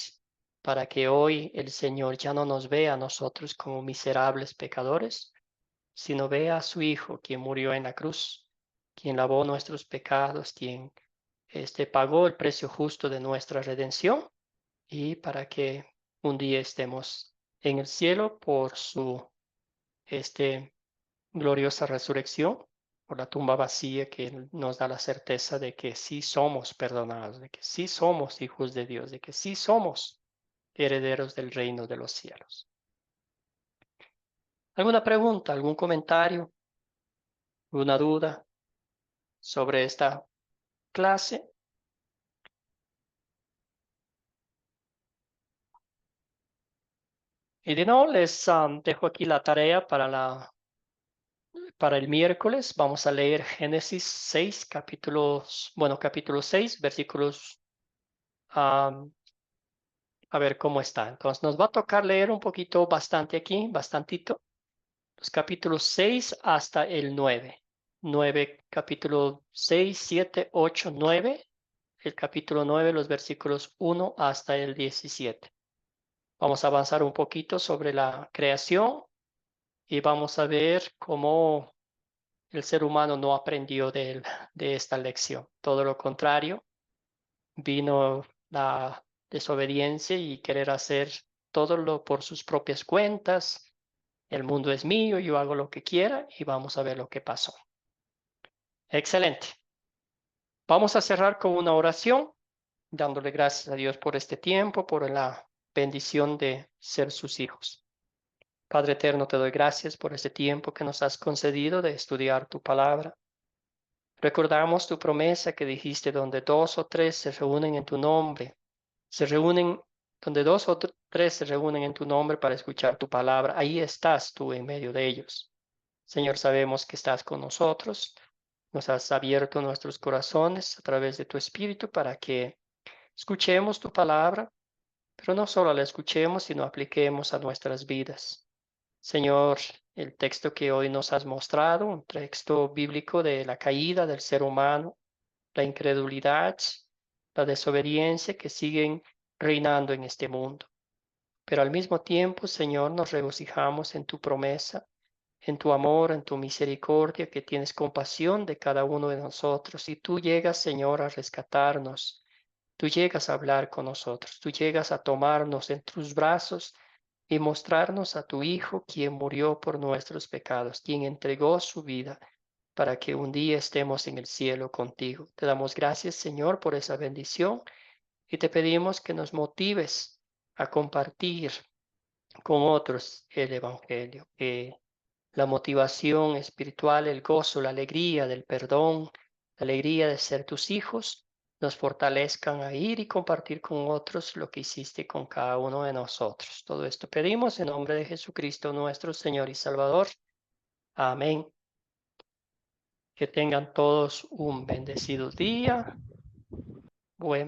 para que hoy el Señor ya no nos vea a nosotros como miserables pecadores, sino vea a su Hijo, quien murió en la cruz, quien lavó nuestros pecados, quien pagó el precio justo de nuestra redención, y para que un día estemos en el cielo por su gloriosa resurrección, por la tumba vacía que nos da la certeza de que sí somos perdonados, de que sí somos hijos de Dios, de que sí somos herederos del reino de los cielos. ¿Alguna pregunta, algún comentario, alguna duda sobre esta clase? Y de no, les dejo aquí la tarea para el miércoles. Vamos a leer Génesis 6, capítulo 6, versículos, a ver cómo está. Entonces nos va a tocar leer un poquito, bastante aquí, bastantito, los capítulos 6 hasta el 9. Capítulo 6, 7, 8, 9. El capítulo 9, los versículos 1 hasta el 17. Vamos a avanzar un poquito sobre la creación y vamos a ver cómo el ser humano no aprendió de esta lección. Todo lo contrario, vino la desobediencia y querer hacer todo por sus propias cuentas. El mundo es mío, yo hago lo que quiera, y vamos a ver lo que pasó. Excelente. Vamos a cerrar con una oración, dándole gracias a Dios por este tiempo, por la bendición de ser sus hijos. Padre eterno, te doy gracias por este tiempo que nos has concedido de estudiar tu palabra. Recordamos tu promesa que dijiste: donde 2 o 3 se reúnen en tu nombre, donde 2 o 3 se reúnen en tu nombre para escuchar tu palabra, ahí estás tú en medio de ellos. Señor, sabemos que estás con nosotros. Nos has abierto nuestros corazones a través de tu Espíritu para que escuchemos tu palabra, pero no solo la escuchemos, sino apliquemos a nuestras vidas. Señor, el texto que hoy nos has mostrado, un texto bíblico de la caída del ser humano, la incredulidad, la desobediencia que siguen reinando en este mundo. Pero al mismo tiempo, Señor, nos regocijamos en tu promesa, en tu amor, en tu misericordia, que tienes compasión de cada uno de nosotros. Y tú llegas, Señor, a rescatarnos. Tú llegas a hablar con nosotros. Tú llegas a tomarnos en tus brazos y mostrarnos a tu Hijo, quien murió por nuestros pecados, quien entregó su vida para que un día estemos en el cielo contigo. Te damos gracias, Señor, por esa bendición, y te pedimos que nos motives a compartir con otros el Evangelio, que la motivación espiritual, el gozo, la alegría del perdón, la alegría de ser tus hijos, nos fortalezcan a ir y compartir con otros lo que hiciste con cada uno de nosotros. Todo esto pedimos en nombre de Jesucristo, nuestro Señor y Salvador. Amén. Que tengan todos un bendecido día. Buen